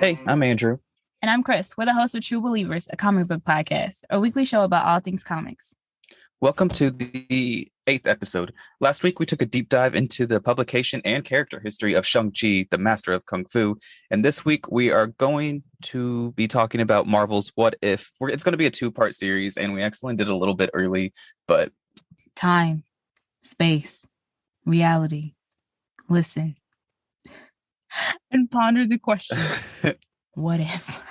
Hey, I'm Andrew. And I'm Chris. We're the hosts of True Believers, a comic book podcast, a weekly show about all things comics. Welcome to the 8th episode. Last week, we took a deep dive into the publication and character history of Shang-Chi, the Master of Kung Fu. And this week, we are going to be talking about Marvel's What If. It's going to be a two-part series, and we actually did a little bit early, but... Time, space, reality. Listen. And ponder the question. What if?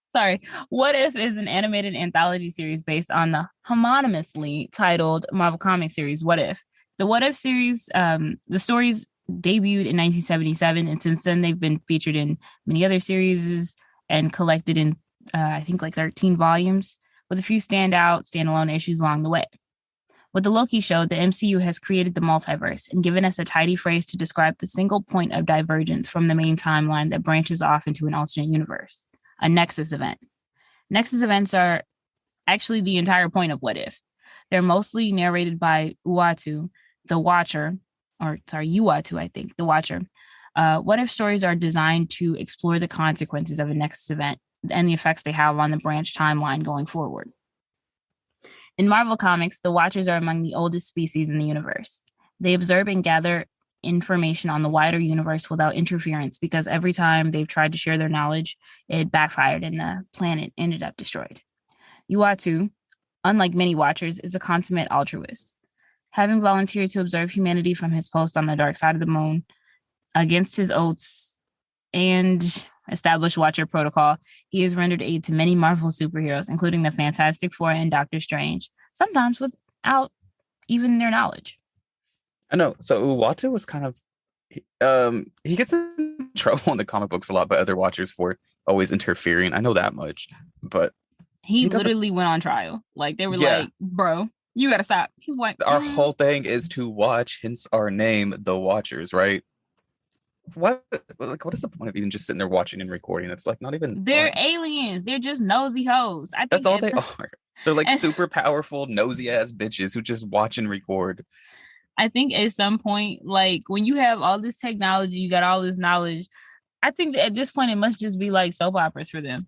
Sorry. What If is an animated anthology series based on the homonymously titled Marvel Comics series, What If. The What If series, the stories debuted in 1977, and since then they've been featured in many other series and collected in, I think, like 13 volumes, with a few standalone issues along the way. With the Loki show, the MCU has created the multiverse and given us a tidy phrase to describe the single point of divergence from the main timeline that branches off into an alternate universe, a nexus event. Nexus events are actually the entire point of What If. They're mostly narrated by Uatu, the Watcher, Uatu, I think, the Watcher. What If stories are designed to explore the consequences of a nexus event and the effects they have on the branch timeline going forward. In Marvel Comics, the Watchers are among the oldest species in the universe. They observe and gather information on the wider universe without interference because every time they've tried to share their knowledge, it backfired and the planet ended up destroyed. Uatu, unlike many Watchers, is a consummate altruist. Having volunteered to observe humanity from his post on the dark side of the moon, against his oaths and established Watcher protocol, he has rendered aid to many Marvel superheroes, including the Fantastic Four and Doctor Strange, sometimes without even their knowledge. I know. So Uatu was kind of, he gets in trouble in the comic books a lot by other Watchers for always interfering. I know that much, but he literally went on trial. Like they were like, bro, you got to stop. He was like, our whole thing is to watch, hence our name, the Watchers, right? What is the point of even just sitting there watching and recording? It's like not even they're aliens. They're just nosy hoes. I think that's all they are. They're like super powerful, nosy ass bitches who just watch and record. I think at some point, like when you have all this technology, you got all this knowledge. I think that at this point, it must just be like soap operas for them.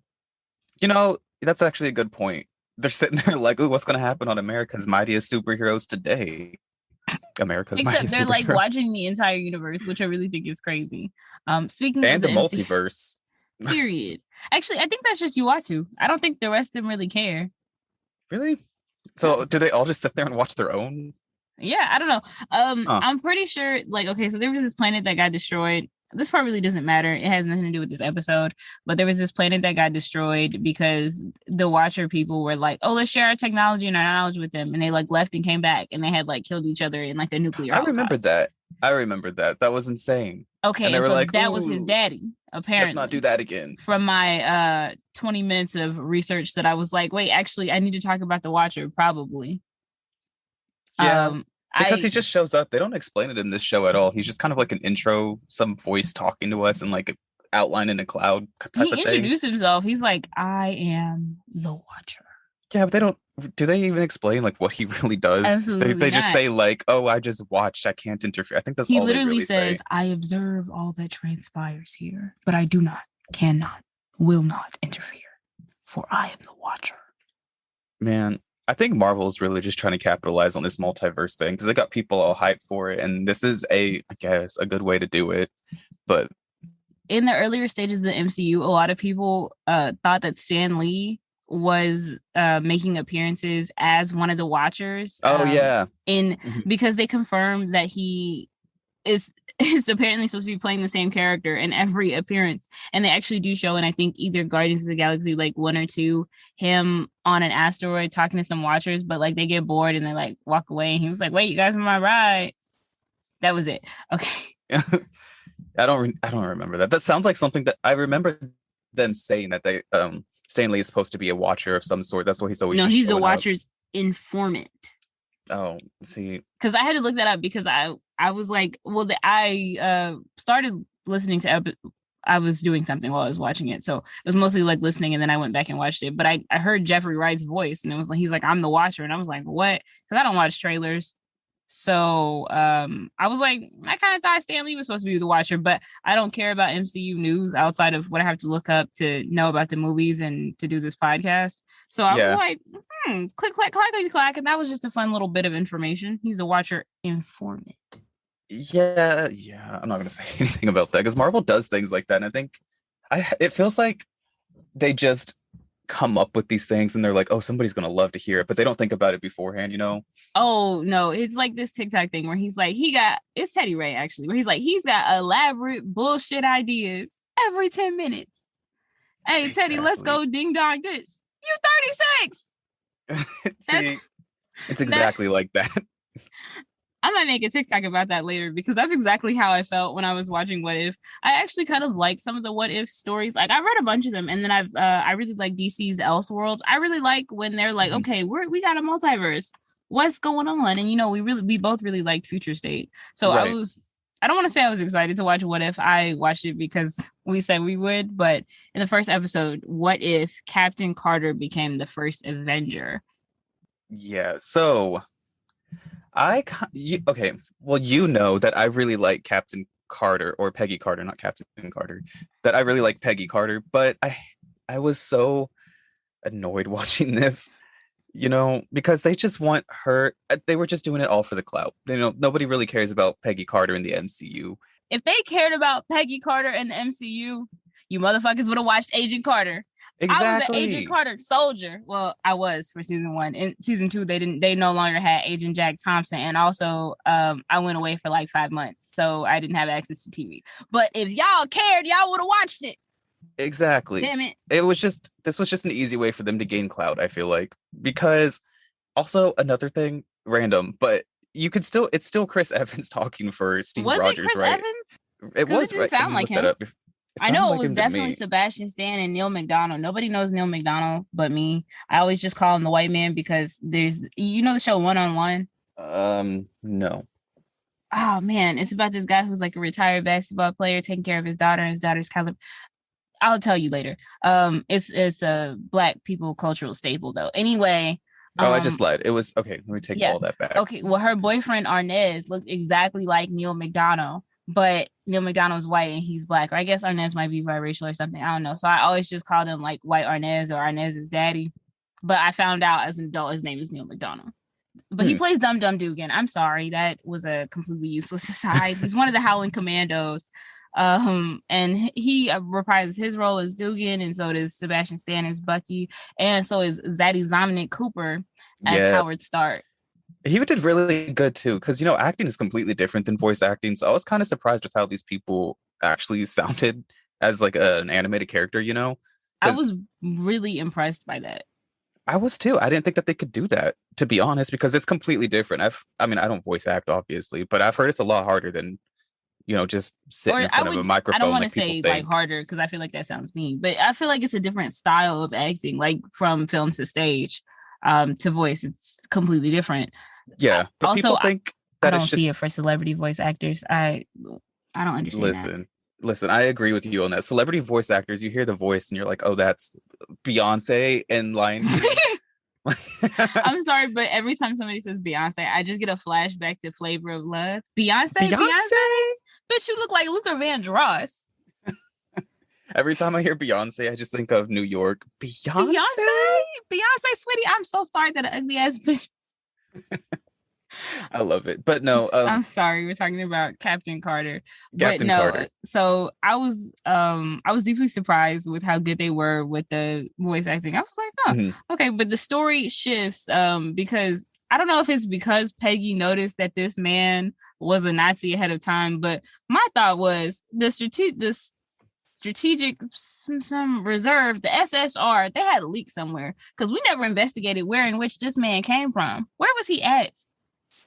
You know, that's actually a good point. They're sitting there like, ooh, what's going to happen on America's Mightiest Superheroes today? Except they're like watching the entire universe, which I really think is crazy. Speaking and of the multiverse. Period. Actually, I think that's just Uatu. I don't think the rest of them really care. Really? So do they all just sit there and watch their own? Yeah, I don't know. I'm pretty sure, like, okay, so there was this planet that got destroyed. This part really doesn't matter. It has nothing to do with this episode. But there was this planet that got destroyed because the Watcher people were like, oh, let's share our technology and our knowledge with them. And they like left and came back and they had like killed each other in like a nuclear holocaust. I remember that. That was insane. Okay, and they were so like, that was his daddy, apparently. Let's not do that again. From my 20 minutes of research that I was like, wait, actually, I need to talk about the Watcher, probably. Yeah. Because he just shows up. They don't explain it in this show at all. He's just kind of like an intro, some voice talking to us and like outline in a cloud type of thing. He introduced himself. He's like, I am the Watcher. Yeah, but they don't. Do they even explain like what he really does? Absolutely they just say like, oh, I just watched. I can't interfere. I think that's all they really say. He literally says, I observe all that transpires here, but I do not, cannot, will not interfere, for I am the Watcher. Man. I think Marvel is really just trying to capitalize on this multiverse thing because they got people all hyped for it. And this is I guess, a good way to do it. But in the earlier stages of the MCU, a lot of people thought that Stan Lee was making appearances as one of the Watchers. Oh, yeah. Because they confirmed that he is apparently supposed to be playing the same character in every appearance, and they actually do show in I think either Guardians of the Galaxy like 1 or 2 him on an asteroid talking to some Watchers, but like they get bored and they like walk away, and he was like, wait, you guys on my ride. That was it. Okay. I don't remember that. That sounds like something that I remember them saying that they Stan Lee is supposed to be a Watcher of some sort. That's what he's always he's the Watcher's informant. Oh, see, because I had to look that up because I was like, well, I started listening to I was doing something while I was watching it, so it was mostly like listening, and then I went back and watched it. But I heard Jeffrey Wright's voice, and it was like, he's like, I'm the Watcher, and I was like, what? Because I don't watch trailers, So I was like, I kind of thought Stan Lee was supposed to be the Watcher, but I don't care about MCU news outside of what I have to look up to know about the movies and to do this podcast. So I was Yeah. like, click, clack, clack, clack, and that was just a fun little bit of information. He's a Watcher informant. Yeah. I'm not gonna say anything about that because Marvel does things like that, and I think it feels like they just come up with these things and they're like, oh, somebody's gonna love to hear it, but they don't think about it beforehand, you know? Oh no, it's like this TikTok thing where he's like, it's Teddy Ray actually, where he's like, he's got elaborate bullshit ideas every 10 minutes. Hey, Teddy, let's go ding dong dish. You 36. See, it's exactly like that. I might make a TikTok about that later because that's exactly how I felt when I was watching What If. I actually kind of like some of the What If stories. Like I read a bunch of them, and then I really like DC's Elseworlds. I really like when they're like, okay, we got a multiverse. What's going on? And you know, we both really liked Future State. So right. I don't want to say I was excited to watch What If. I watched it because we said we would, but in the first episode, what if Captain Carter became the first Avenger? Yeah. So okay. Well, you know that I really like Captain Carter or Peggy Carter, not Captain Carter. That I really like Peggy Carter, but I was so annoyed watching this, you know, because they just want her. They were just doing it all for the clout. You know, nobody really cares about Peggy Carter in the MCU. If they cared about Peggy Carter in the MCU, you motherfuckers would have watched Agent Carter. Exactly. I was an Agent Carter soldier. Well, I was for season 1. In season 2, they no longer had Agent Jack Thompson, and also I went away for like 5 months, so I didn't have access to TV. But if y'all cared, y'all would have watched it. Exactly. Damn it. This was just an easy way for them to gain clout, I feel like. Because also another thing, random, but it's still Chris Evans talking for Steve Rogers, Chris right? Evans? It was, didn't right? Sound like him. I know it was definitely Sebastian Stan and Neil McDonough. Nobody knows Neil McDonough but me. I always just call him the white man because there's, you know, the show One on One. No. Oh man, it's about this guy who's like a retired basketball player taking care of his daughter, and his daughter's Kyla. I'll tell you later. It's a Black people cultural staple though. Anyway. I just lied. It was okay. Let me take all that back. Okay, well, her boyfriend Arnez looks exactly like Neil McDonough. But Neil McDonald's white and he's Black. Or I guess Arnez might be biracial or something. I don't know. So I always just called him like White Arnez or Arnez's daddy. But I found out as an adult his name is Neil McDonough. But he plays Dum Dum Dugan. I'm sorry. That was a completely useless aside. He's one of the Howling Commandos. And he reprises his role as Dugan, and so does Sebastian Stan as Bucky, and so is Zadie Dominic Cooper as Howard Stark. He did really good too, because you know, acting is completely different than voice acting. So I was kind of surprised with how these people actually sounded as like an animated character, you know. I was really impressed by that. I was too. I didn't think that they could do that, to be honest, because it's completely different. I mean, I don't voice act, obviously, but I've heard it's a lot harder than, you know, just sitting in front of a microphone. I don't want to say like harder because I feel like that sounds mean, but I feel like it's a different style of acting, like from film to stage, to voice. It's completely different. Yeah, but also, people think that I don't see it for celebrity voice actors. I don't understand. Listen, I agree with you on that. Celebrity voice actors, you hear the voice and you're like, oh, that's Beyonce and Lion King. I'm sorry, but every time somebody says Beyonce, I just get a flashback to Flavor of Love. Beyonce? Bitch, you look like Luther Vandross. Every time I hear Beyonce, I just think of New York. Beyonce, sweetie. I'm so sorry that ugly ass bitch. I love it, but no. I'm sorry, we're talking about Captain Carter. Carter. So I was deeply surprised with how good they were with the voice acting. I was like, okay, but the story shifts because I don't know if it's because Peggy noticed that this man was a Nazi ahead of time, but my thought was the strategic some reserve, the SSR, they had a leak somewhere because we never investigated where in which this man came from. Where was he at?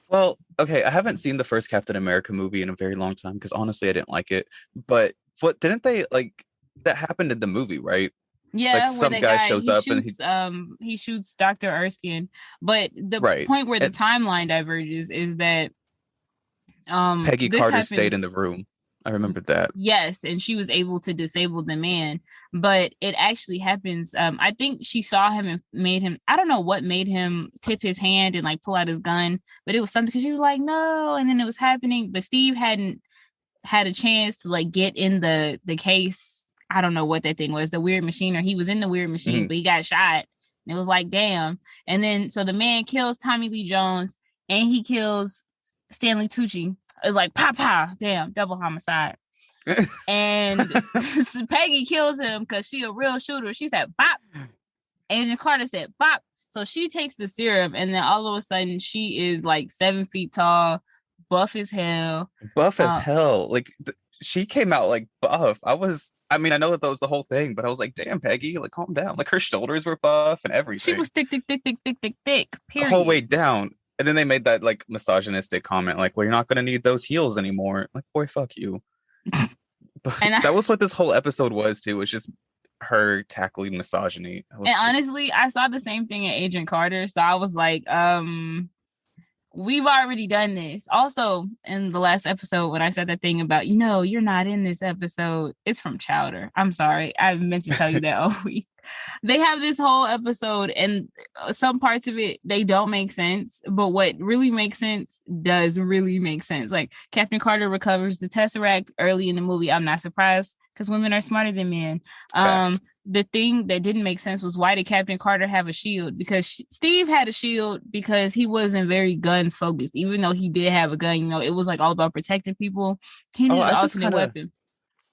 Well, okay, I haven't seen the first Captain America movie in a very long time because honestly, I didn't like it. But what didn't they like? That happened in the movie, right? Yeah, like some guy shows up shoots, and he shoots Dr. Erskine. But the point where the timeline diverges is that Peggy Carter stayed in the room. I remembered that. Yes, and she was able to disable the man, but it actually happens. I think she saw him and made him, I don't know what made him tip his hand and like pull out his gun, but it was something because she was like, no, and then it was happening. But Steve hadn't had a chance to like get in the case. I don't know what that thing was, the weird machine, or he was in the weird machine, but he got shot. And it was like, damn. And then so the man kills Tommy Lee Jones and he kills Stanley Tucci. It was like, pa, damn, double homicide. And Peggy kills him because she a real shooter. She said, bop. Agent Carter said, bop. So she takes the serum, and then all of a sudden she is like 7 feet tall, buff as hell. Buff as hell. Like she came out like buff. I mean, I know that was the whole thing, but I was like, damn, Peggy, like calm down. Like her shoulders were buff and everything. She was thick, period. The whole way down. And then they made that like misogynistic comment, like, well, you're not going to need those heels anymore. Like, boy, fuck you. But that was what this whole episode was, too. It was just her tackling misogyny. And honestly, I saw the same thing in Agent Carter. So I was like, we've already done this. Also, in the last episode, when I said that thing about, you're not in this episode, it's from Chowder. I'm sorry. I meant to tell you that all week. They have this whole episode, and some parts of it, they don't make sense. But what really makes sense does really make sense. Like Captain Carter recovers the Tesseract early in the movie. I'm not surprised because women are smarter than men. The thing that didn't make sense was, why did Captain Carter have a shield? Because Steve had a shield because he wasn't very guns focused, even though he did have a gun. It was like all about protecting people. He needed an alternate weapon.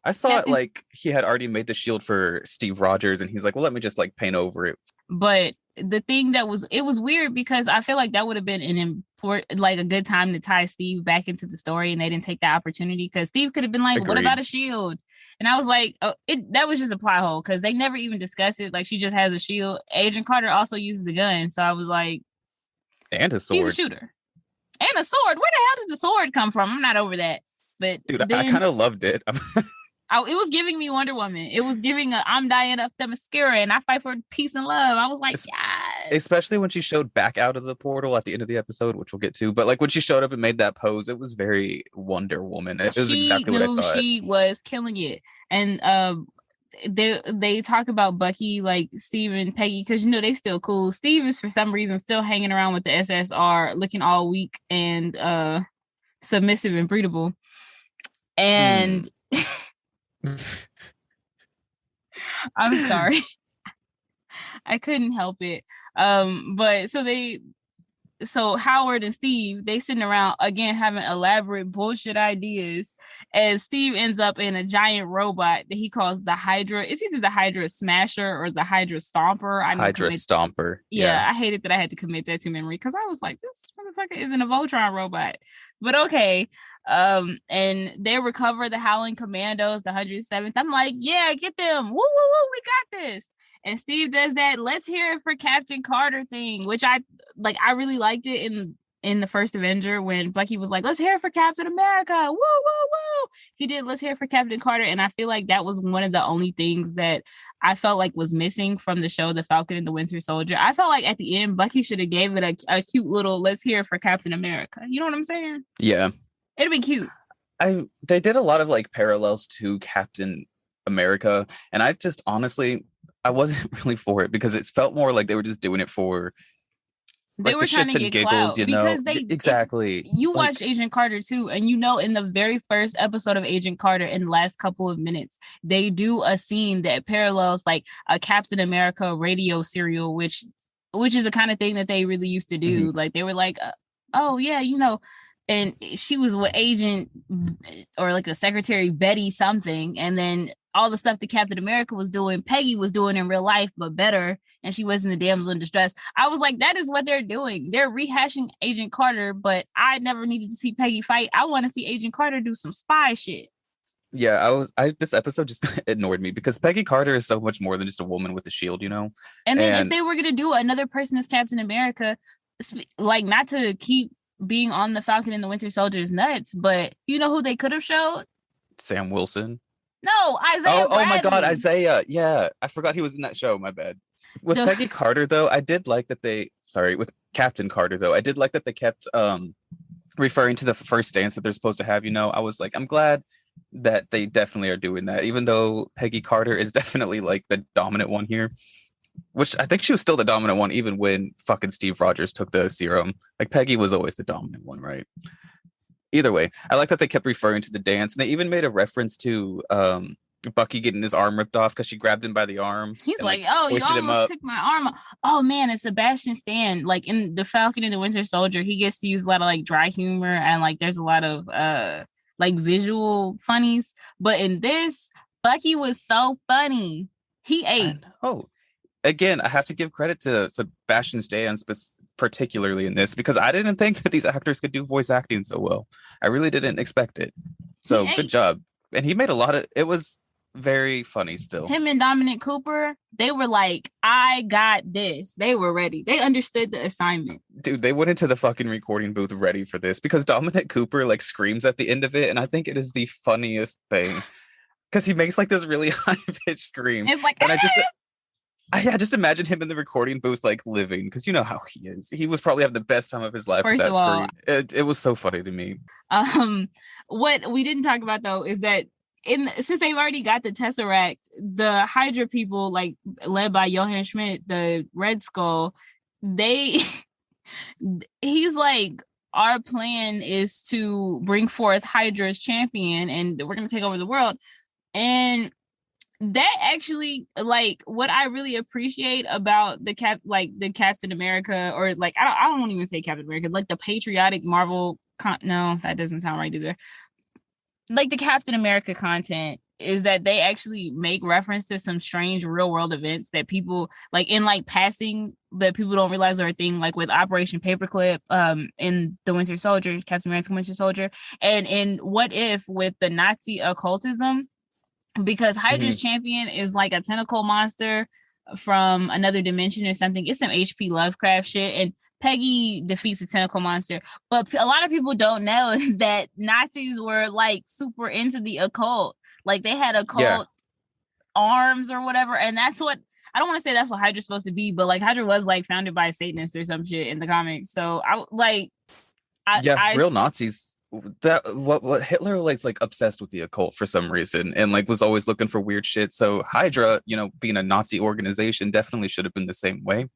I saw it like he had already made the shield for Steve Rogers, and he's like, well, let me just like paint over it. But the thing it was weird because I feel like that would have been an important, like a good time to tie Steve back into the story, and they didn't take that opportunity because Steve could have been like, Agreed. What about a shield? And I was like, that was just a plot hole because they never even discussed it. Like she just has a shield. Agent Carter also uses the gun. So I was like, and a sword. He's a shooter. And a sword. Where the hell did the sword come from? I'm not over that. But dude, I kind of loved it. It was giving me Wonder Woman. It was giving I'm Diana Themyscira and I fight for peace and love. I was like, yes. Especially when she showed back out of the portal at the end of the episode, which we'll get to. But like when she showed up and made that pose, it was very Wonder Woman. It was exactly what I thought. She was killing it. And they talk about Bucky, like Steve and Peggy, because they still cool. Steve is for some reason still hanging around with the SSR, looking all weak and submissive and breedable. And I'm sorry. I couldn't help it. But so Howard and Steve, they sitting around again having elaborate bullshit ideas, and Steve ends up in a giant robot that he calls the Hydra. It's either the Hydra Smasher or the Hydra Stomper. Hydra Stomper. Yeah, I hated that I had to commit that to memory because I was like, this motherfucker isn't a Voltron robot. But okay. And they recover the Howling Commandos, the 107th. I'm like, yeah, get them. Woo, woo, woo, we got this. And Steve does that let's hear it for Captain Carter thing, which I really liked it in the first Avenger when Bucky was like, let's hear it for Captain America. Woo, woo, woo. He did let's hear it for Captain Carter. And I feel like that was one of the only things that I felt like was missing from the show, The Falcon and the Winter Soldier. I felt like at the end, Bucky should have gave it a cute little let's hear it for Captain America. You know what I'm saying? Yeah. It'd be cute. They did a lot of like parallels to Captain America, and I just honestly I wasn't really for it because it felt more like they were just doing it for they like were the trying shits to and get giggles, clout, because exactly. You watched Agent Carter too, and in the very first episode of Agent Carter, in the last couple of minutes, they do a scene that parallels like a Captain America radio serial, which is the kind of thing that they really used to do. Mm-hmm. Like they were like, oh yeah, and she was with Agent or like the Secretary Betty something, and then all the stuff that Captain America was doing, Peggy was doing in real life, but better, and she wasn't the damsel in distress. I was like, that is what they're doing. They're rehashing Agent Carter, but I never needed to see Peggy fight. I want to see Agent Carter do some spy shit. Yeah, this episode just ignored me because Peggy Carter is so much more than just a woman with a shield, And then if they were going to do another person as Captain America, like not to keep being on the Falcon and the Winter Soldier is nuts, but you know who they could have showed? Sam Wilson. No, Isaiah Bradley. Oh my God, Isaiah. Yeah, I forgot he was in that show. My bad. With Peggy Carter, though, I did like that with Captain Carter, though, I did like that they kept referring to the first dance that they're supposed to have. I was like, I'm glad that they definitely are doing that, even though Peggy Carter is definitely like the dominant one here, which I think she was still the dominant one even when fucking Steve Rogers took the serum. Like Peggy was always the dominant one, right? Either way, I like that they kept referring to the dance, and they even made a reference to Bucky getting his arm ripped off because she grabbed him by the arm. He's and, like, oh, you hoisted him almost up. took my arm off. Oh man, and Sebastian Stan, like in the Falcon and the Winter Soldier, he gets to use a lot of like dry humor and like there's a lot of like visual funnies. But in this, Bucky was so funny. He ate. Oh, again, I have to give credit to Sebastian Stan particularly in this, because I didn't think that these actors could do voice acting so well. I really didn't expect it. So good job. And he made a lot of it. Was very funny still. Him and Dominic Cooper, they were like, I got this. They were ready. They understood the assignment. Dude, they went into the fucking recording booth ready for this, because Dominic Cooper like screams at the end of it, and I think it is the funniest thing. Because he makes like this really high-pitched scream. It's like, and I just imagine him in the recording booth like living, because you know how he is. He was probably having the best time of his life with that scream. It was so funny to me. What we didn't talk about though is that since they've already got the Tesseract, the Hydra people, like led by Johann Schmidt, the Red Skull, he's like, our plan is to bring forth Hydra's champion and we're going to take over the world. And that actually, like, what I really appreciate about the Captain America, or like, I don't even say Captain America, like the patriotic Marvel, no, that doesn't sound right either. Like the Captain America content is that they actually make reference to some strange real world events that people like in like passing that people don't realize are a thing, like with Operation Paperclip, in the Winter Soldier, Captain America Winter Soldier, and in What If with the Nazi occultism, because Hydra's champion is like a tentacle monster from another dimension or something. It's some HP Lovecraft shit, and Peggy defeats the tentacle monster. But a lot of people don't know that Nazis were like super into the occult. Like they had occult arms or whatever, and that's what, I don't want to say that's what Hydra's supposed to be, but like Hydra was like founded by a Satanist or some shit in the comics. So real Nazis. That what Hitler was like obsessed with the occult for some reason, and like was always looking for weird shit. So Hydra, you know, being a Nazi organization, definitely should have been the same way.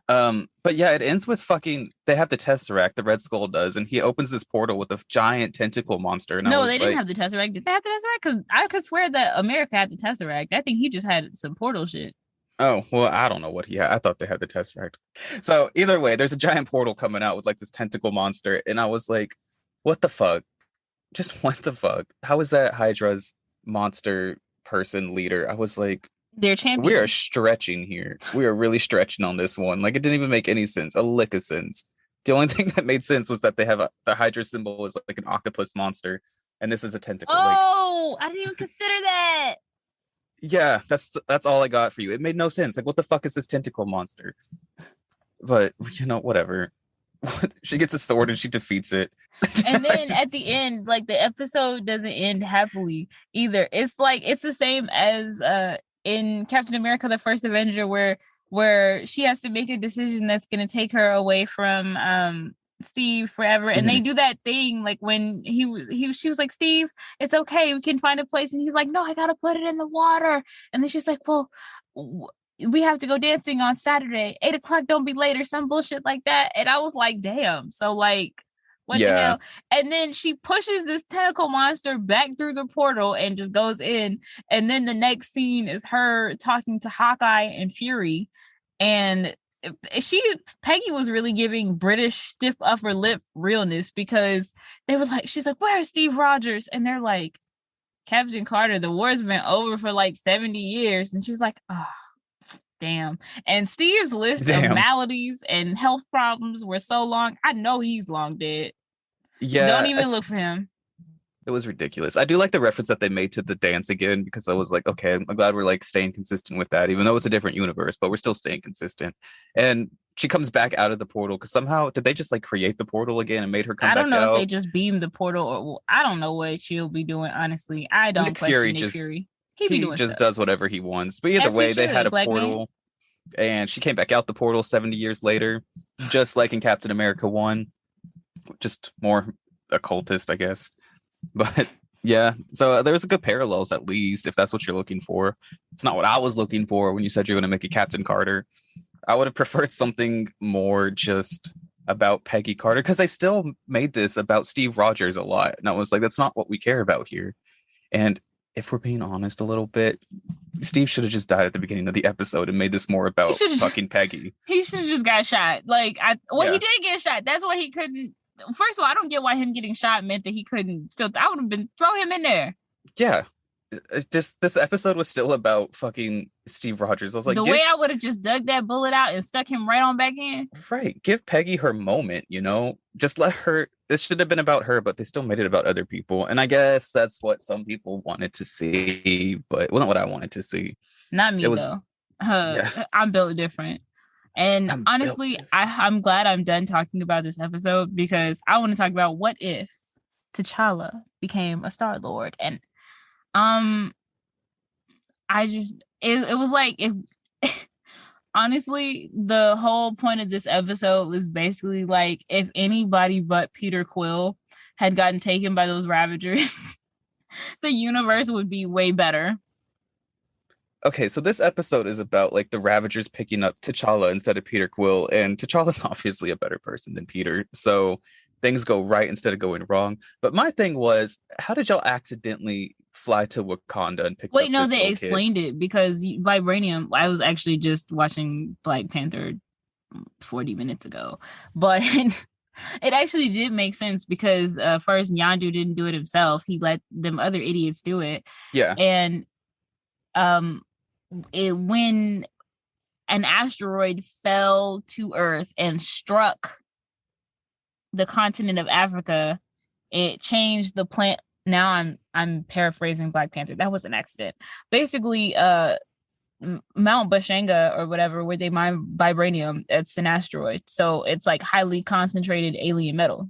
But yeah, it ends with fucking, they have the Tesseract, the Red Skull does, and he opens this portal with a giant tentacle monster. And no, they didn't have the Tesseract. Did they have the Tesseract? Because I could swear that America had the Tesseract. I think he just had some portal shit. Oh, well, I don't know what he had. I thought they had the Tesseract. So either way, there's a giant portal coming out with like this tentacle monster, and I was like, what the fuck? Just what the fuck? How is that Hydra's monster person leader? I was like, their champion. We are stretching here. We are really stretching on this one. Like, it didn't even make any sense. A lick of sense. The only thing that made sense was that they have the Hydra symbol is like an octopus monster, and this is a tentacle. Oh, I didn't even consider that. Yeah, that's all I got for you. It made no sense. Like, what the fuck is this tentacle monster? But you know, whatever. She gets a sword and she defeats it. And then at the end, like the episode doesn't end happily either. It's like it's the same as in Captain America: The First Avenger, where she has to make a decision that's going to take her away from Steve forever. And they do that thing like when she was like, Steve, it's okay, we can find a place, and he's like, no, I gotta put it in the water. And then she's like, well, we have to go dancing on Saturday, 8:00, don't be late, or some bullshit like that. And I was like, damn. So like, what the hell? And then she pushes this tentacle monster back through the portal and just goes in. And then the next scene is her talking to Hawkeye and Fury. And Peggy was really giving British stiff upper lip realness, because they were like, she's like, where's Steve Rogers? And they're like, Captain Carter, the war's been over for like 70 years. And she's like, oh, damn. And Steve's list of maladies and health problems were so long. I know he's long dead. Yeah. Don't even look for him. It was ridiculous. I do like the reference that they made to the dance again, because I was like, okay, I'm glad we're like staying consistent with that, even though it's a different universe, but we're still staying consistent. And she comes back out of the portal, because somehow, did they just like create the portal again and made her come back out? I don't know if they just beamed the portal, or I don't know what she'll be doing, honestly. I don't question Nick Fury. He just does whatever he wants. But either way, they had a portal, and she came back out the portal 70 years later, just like in Captain America 1, just more occultist, I guess. But Yeah, so there's a good parallels at least if that's what you're looking for. It's not what I was looking for when you said you're going to make a Captain Carter. I would have preferred something more just about Peggy Carter because I still made this about Steve Rogers a lot, and I was like, that's not what we care about here. And if we're being honest a little bit, Steve should have just died at the beginning of the episode and made this more about fucking Peggy. He should have just got shot. Like, he did get shot. That's why he couldn't. First of all, I don't get why him getting shot meant that he couldn't still. I would have been throw him in there. Yeah. Just this episode was still about fucking Steve Rogers. I was like, the way I would have just dug that bullet out and stuck him right on back in. Right. Give Peggy her moment, just let her. This should have been about her, but they still made it about other people. And I guess that's what some people wanted to see, but it wasn't what I wanted to see. Not me, though. Yeah. I'm built different. And honestly, I'm glad I'm done talking about this episode because I want to talk about what if T'Challa became a Star-Lord. And it was like if honestly the whole point of this episode was basically like if anybody but Peter Quill had gotten taken by those Ravagers, the universe would be way better. Okay, so this episode is about like the Ravagers picking up T'Challa instead of Peter Quill, and T'Challa's obviously a better person than Peter, so things go right instead of going wrong. But my thing was, how did y'all accidentally fly to Wakanda and pick up this they explained it because vibranium. I was actually just watching Black Panther 40 minutes ago, but it actually did make sense because first Yondu didn't do it himself. He let them other idiots do it. Yeah. And when an asteroid fell to Earth and struck the continent of Africa, it changed the plant. Now I'm paraphrasing Black Panther. That was an accident. Basically, Mount Bashanga or whatever, where they mine vibranium, it's an asteroid. So it's like highly concentrated alien metal.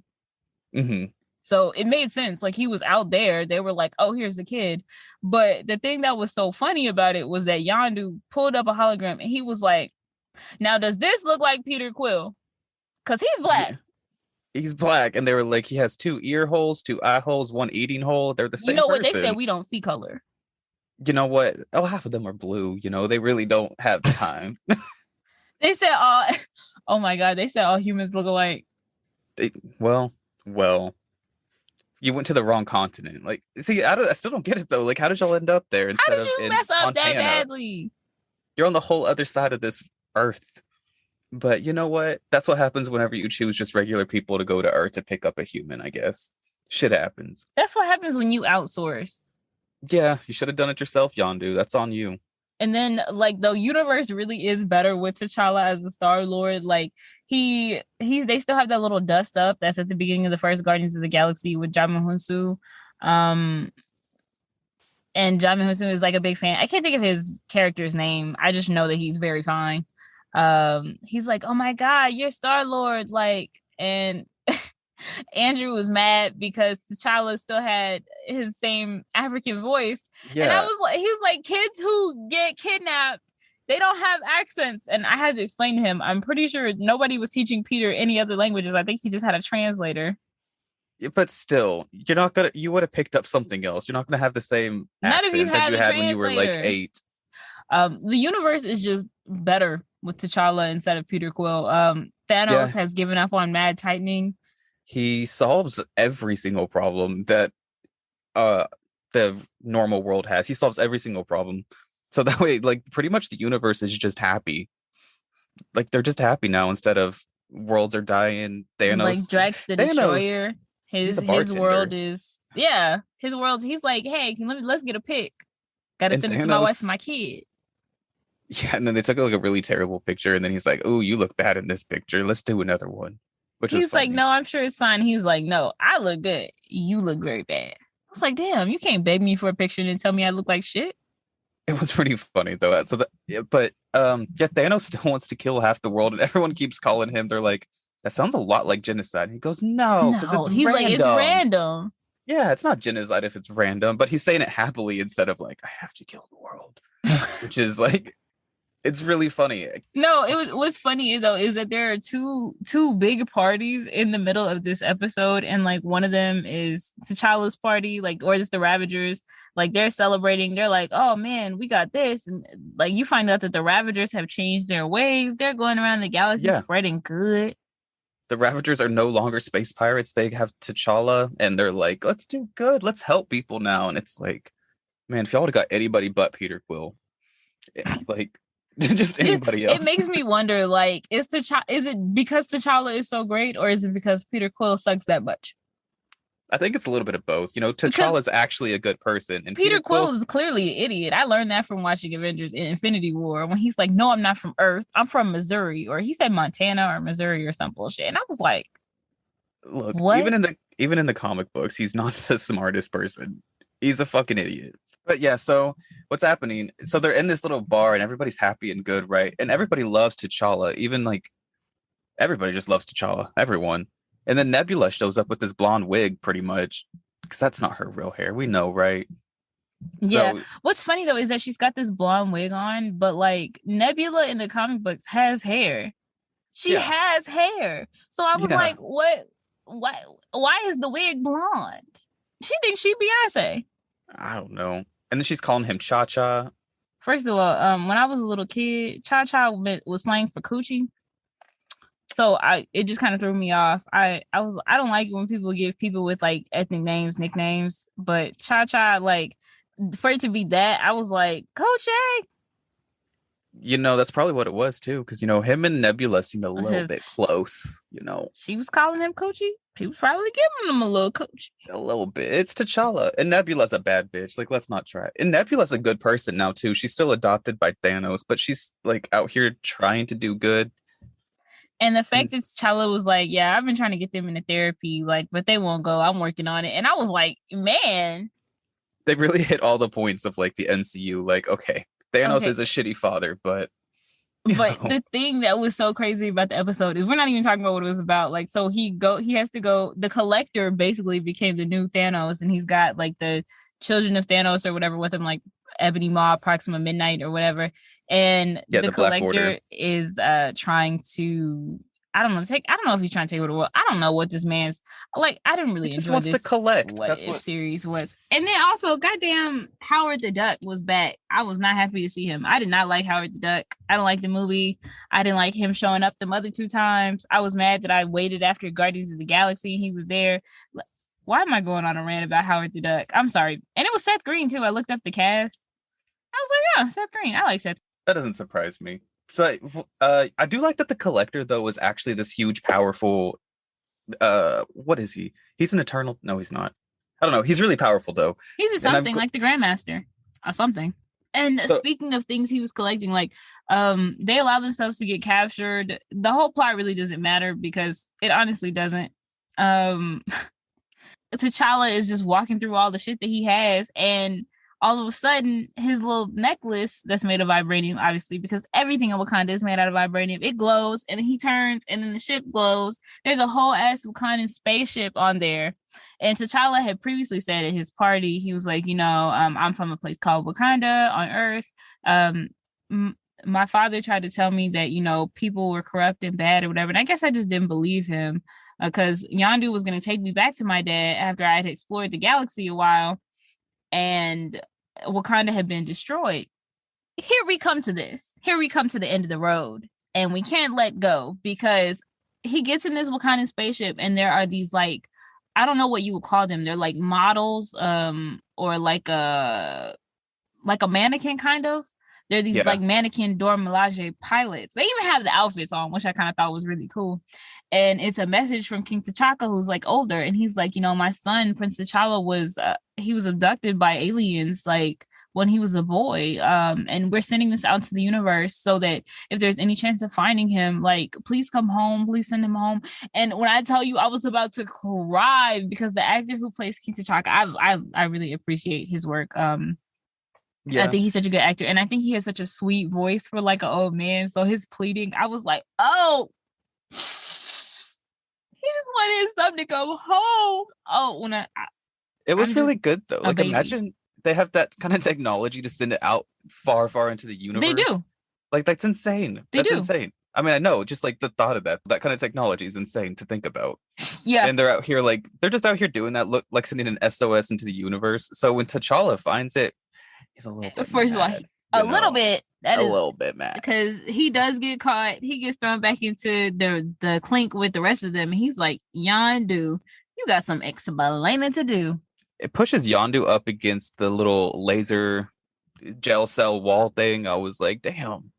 Mm-hmm. So it made sense. Like he was out there. They were like, oh, here's the kid. But the thing that was so funny about it was that Yondu pulled up a hologram and he was like, now, does this look like Peter Quill? Because he's black. Yeah. He's black. And they were like, he has 2 ear holes, 2 eye holes, 1 eating hole. They're the same person. What they said? We don't see color. You know what? Oh, half of them are blue. They really don't have time. They said, oh my God. They said all humans look alike. Well. You went to the wrong continent. Like, see, I still don't get it though. Like, how did y'all end up there instead of in Montana? How did you mess up that badly? You're on the whole other side of this Earth. But you know what? That's what happens whenever you choose just regular people to go to Earth to pick up a human, I guess. Shit happens. That's what happens when you outsource. Yeah, you should have done it yourself, Yondu. That's on you. And then, like, the universe really is better with T'Challa as a Star-Lord. Like, they still have that little dust up that's at the beginning of the first Guardians of the Galaxy with Djimon Hounsou. And Djimon Hounsou is, like, a big fan. I can't think of his character's name. I just know that he's very fine. He's like, oh, my God, you're Star-Lord. Like, and Andrew was mad because T'Challa still had his same African voice. Yeah. And he was like, kids who get kidnapped, they don't have accents. And I had to explain to him, I'm pretty sure nobody was teaching Peter any other languages. I think he just had a translator. Yeah, but still, you would have picked up something else. You're not going to have the same accent that you had when you were like 8. The universe is just better with T'Challa instead of Peter Quill. Thanos has given up on mad tightening. He solves every single problem that the normal world has. He solves every single problem. So that way, like, pretty much the universe is just happy. Like, they're just happy now instead of worlds are dying. Thanos, like Drax the Destroyer, his world is his world. He's like, hey, let's get a pic. Got to send it to my wife and my kid. Yeah, and then they took like a really terrible picture, and then he's like, "Oh, you look bad in this picture. Let's do another one." He's like, no, I'm sure it's fine. He's like, no, I look good. You look very bad. I was like, damn, you can't beg me for a picture and tell me I look like shit. It was pretty funny though. But Thanos still wants to kill half the world, and everyone keeps calling him. They're like, that sounds a lot like genocide. And he goes, no, because it's he's random. Like, it's random. Yeah, it's not genocide if it's random, but he's saying it happily instead of like, I have to kill the world, which is like, It's really funny. No, what's funny though is that there are two big parties in the middle of this episode, and like one of them is T'Challa's party, like, or it's the Ravagers. Like they're celebrating, they're like, oh man, we got this. And like you find out that the Ravagers have changed their ways. They're going around the galaxy spreading good. The Ravagers are no longer space pirates. They have T'Challa, and they're like, let's do good. Let's help people now. And it's like, man, if y'all would have got anybody but Peter Quill, like just anybody else. It makes me wonder, like, is it because T'Challa is so great, or is it because Peter Quill sucks that much? I think it's a little bit of both. You know, T'Challa is actually a good person, and Peter Quill is clearly an idiot. I learned that from watching Avengers in Infinity War when he's like, "No, I'm not from Earth. I'm from Missouri," or he said Montana or Missouri or some bullshit, and I was like, "Look, what?" even in the comic books, he's not the smartest person. He's a fucking idiot. But yeah, so what's happening? So they're in this little bar and everybody's happy and good, right? And everybody loves T'Challa. Even like everybody just loves T'Challa. Everyone. And then Nebula shows up with this blonde wig, pretty much, because that's not her real hair. We know, right? Yeah. So, what's funny though is that she's got this blonde wig on, but like Nebula in the comic books has hair. She has hair. So I was like, what? Why is the wig blonde? She thinks she Beyonce. I don't know. And then she's calling him Cha-Cha. First of all, when I was a little kid, Cha-Cha was slang for coochie. So it just kind of threw me off. I don't like it when people give people with like ethnic names nicknames, but Cha-Cha, like, for it to be that, I was like, Coach A. You know, that's probably what it was too, because you know him and Nebula seemed a little bit close. You know, she was calling him Coachy. She was probably giving him a little coach. A little bit. It's T'Challa, and Nebula's a bad bitch. Like, let's not try. And Nebula's a good person now too. She's still adopted by Thanos, but she's like out here trying to do good. And the fact that T'Challa was like, "Yeah, I've been trying to get them into therapy, like, but they won't go. I'm working on it." And I was like, man, they really hit all the points of like the MCU. Like, okay. Thanos is a shitty father, but the thing that was so crazy about the episode is we're not even talking about what it was about. Like, so he has to go. The Collector basically became the new Thanos, and he's got like the children of Thanos or whatever with him, like Ebony Maw, Proxima Midnight, or whatever. And the Collector is trying to. I don't know if he's trying to take over the world. I don't know what this man's like. I didn't really enjoy wants this to collect. That's what series was. And then also, goddamn, Howard the Duck was back. I was not happy to see him. I did not like Howard the Duck. I don't like the movie. I didn't like him showing up the other 2 times. I was mad that I waited after Guardians of the Galaxy and he was there. Why am I going on a rant about Howard the Duck? I'm sorry. And it was Seth Green too. I looked up the cast. I was like, yeah, Seth Green. I like Seth. That doesn't surprise me. So I do like that the Collector though was actually this huge, powerful. What is he? He's an Eternal. No, he's not. I don't know. He's really powerful though. He's a something like the Grandmaster or something. And speaking of things he was collecting, like they allow themselves to get captured. The whole plot really doesn't matter because it honestly doesn't. T'Challa is just walking through all the shit that he has, and all of a sudden, his little necklace that's made of vibranium, obviously, because everything in Wakanda is made out of vibranium, it glows, and then he turns, and then the ship glows. There's a whole ass Wakandan spaceship on there. And T'Challa had previously said at his party, he was like, I'm from a place called Wakanda on Earth. My father tried to tell me that, people were corrupt and bad or whatever. And I guess I just didn't believe him because Yondu was going to take me back to my dad after I had explored the galaxy a while. And Wakanda had been destroyed. Here we come to this. Here we come to the end of the road. And we can't let go because he gets in this Wakandan spaceship and there are these like, I don't know what you would call them. They're like models or like a mannequin kind of. They're these like mannequin Dora Milaje pilots. They even have the outfits on, which I kind of thought was really cool. And it's a message from King T'Chaka, who's like older. And he's like, my son, Prince T'Challa, was abducted by aliens like when he was a boy. And we're sending this out to the universe so that if there's any chance of finding him, like, please come home, please send him home. And when I tell you, I was about to cry because the actor who plays King T'Chaka, I really appreciate his work. I think he's such a good actor. And I think he has such a sweet voice for like an old man. So his pleading, I was like, oh, he just wanted his son to go home. Oh, it was really good though. Like, imagine they have that kind of technology to send it out far, far into the universe. They do. Like, that's insane. They That's do. insane. I mean, I know, just like the thought of that kind of technology is insane to think about. Yeah. And they're out here, like, they're just out here doing that, look like sending an SOS into the universe. So when T'Challa finds it, he's a little bit First mad, of all, a little bit. That a is little bit mad. because he does get caught. He gets thrown back into the clink with the rest of them. And he's like, Yondu, you got some explaining to do. It pushes Yondu up against the little laser gel cell wall thing. I was like, damn.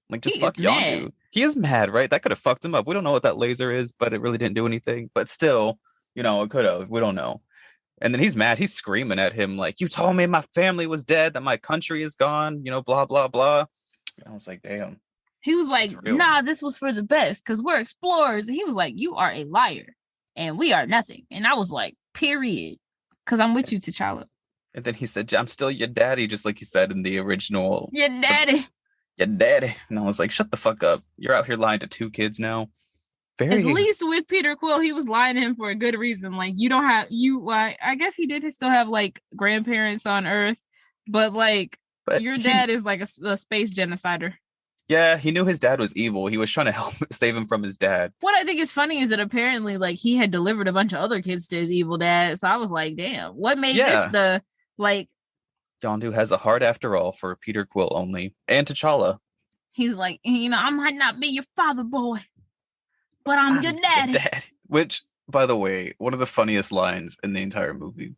Like, just fuck Yondu. Mad. He is mad, right? That could have fucked him up. We don't know what that laser is, but it really didn't do anything. But still, it could have. We don't know. And then he's mad. He's screaming at him like, you told me my family was dead, that my country is gone, blah, blah, blah. And I was like, damn. He was like, nah, this was for the best because we're explorers. And he was like, you are a liar and we are nothing. And I was like, period. Because I'm with you, T'Challa. And then he said, I'm still your daddy, just like he said in the original. Your daddy. Your daddy. And I was like, shut the fuck up. You're out here lying to two kids now. At least with Peter Quill, he was lying to him for a good reason. Like, you don't have I guess he did still have like grandparents on Earth, but your dad is like a space genocider. Yeah, he knew his dad was evil. He was trying to help save him from his dad. What I think is funny is that apparently like he had delivered a bunch of other kids to his evil dad. So I was like, damn, what made this the like Yondu has a heart after all for Peter Quill only and T'Challa. He's like, I might not be your father, boy, but I'm your daddy. Which, by the way, one of the funniest lines in the entire movie.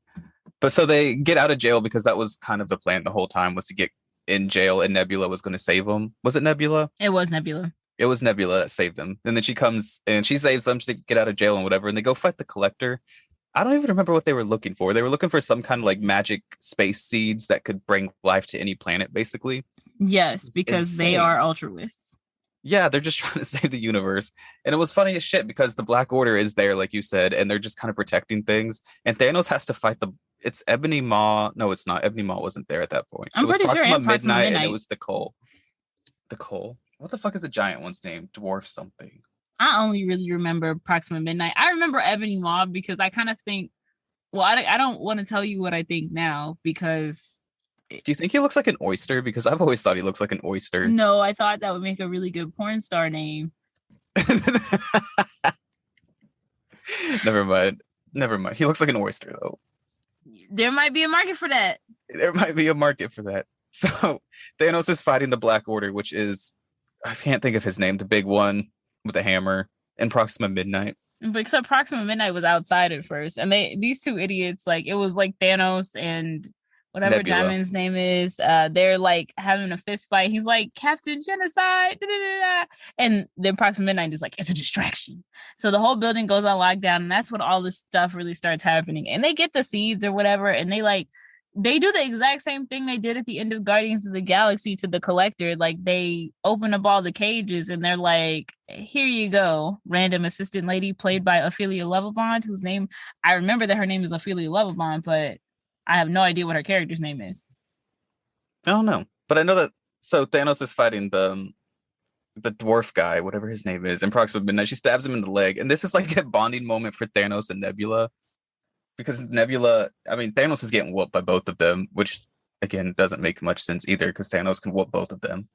But so they get out of jail because that was kind of the plan the whole time, was to get in jail and Nebula was going to save them. Was it Nebula? It was Nebula. It was Nebula that saved them. And then she comes and she saves them. So they get out of jail and whatever. And they go fight the Collector. I don't even remember what they were looking for. They were looking for some kind of like magic space seeds that could bring life to any planet, basically. Yes, because they are altruists. Yeah, they're just trying to save the universe. And it was funny as shit because the Black Order is there, like you said, and they're just kind of protecting things. And Thanos has to fight it's Ebony Maw. No, it's not. Ebony Maw wasn't there at that point. I'm pretty sure Midnight, and it was the Cole. The Cole? What the fuck is the giant one's name? Dwarf something. I only really remember Proxima Midnight. I remember Ebony Maw because I kind of think, I don't want to tell you what I think now because... Do you think he looks like an oyster? Because I've always thought he looks like an oyster. No, I thought that would make a really good porn star name. Never mind. He looks like an oyster, though. There might be a market for that. So Thanos is fighting the Black Order, which is, I can't think of his name, the big one with the hammer, and Proxima Midnight. But except Proxima Midnight was outside at first. And these two idiots, like, it was like Thanos and whatever Djimon's name is, they're like having a fist fight. He's like, Captain Genocide, and then Proxima Midnight is like, it's a distraction. So the whole building goes on lockdown, and that's when all this stuff really starts happening. And they get the seeds or whatever, and they do the exact same thing they did at the end of Guardians of the Galaxy to the Collector. Like, they open up all the cages, and they're like, here you go, random assistant lady played by Ophelia Lovibond, whose name, I remember that her name is Ophelia Lovibond, but I have no idea what her character's name is. I don't know. But I know that, so Thanos is fighting the dwarf guy, whatever his name is, in Proxima Midnight. She stabs him in the leg. And this is like a bonding moment for Thanos and Nebula. Because Thanos is getting whooped by both of them, which, again, doesn't make much sense either, because Thanos can whoop both of them.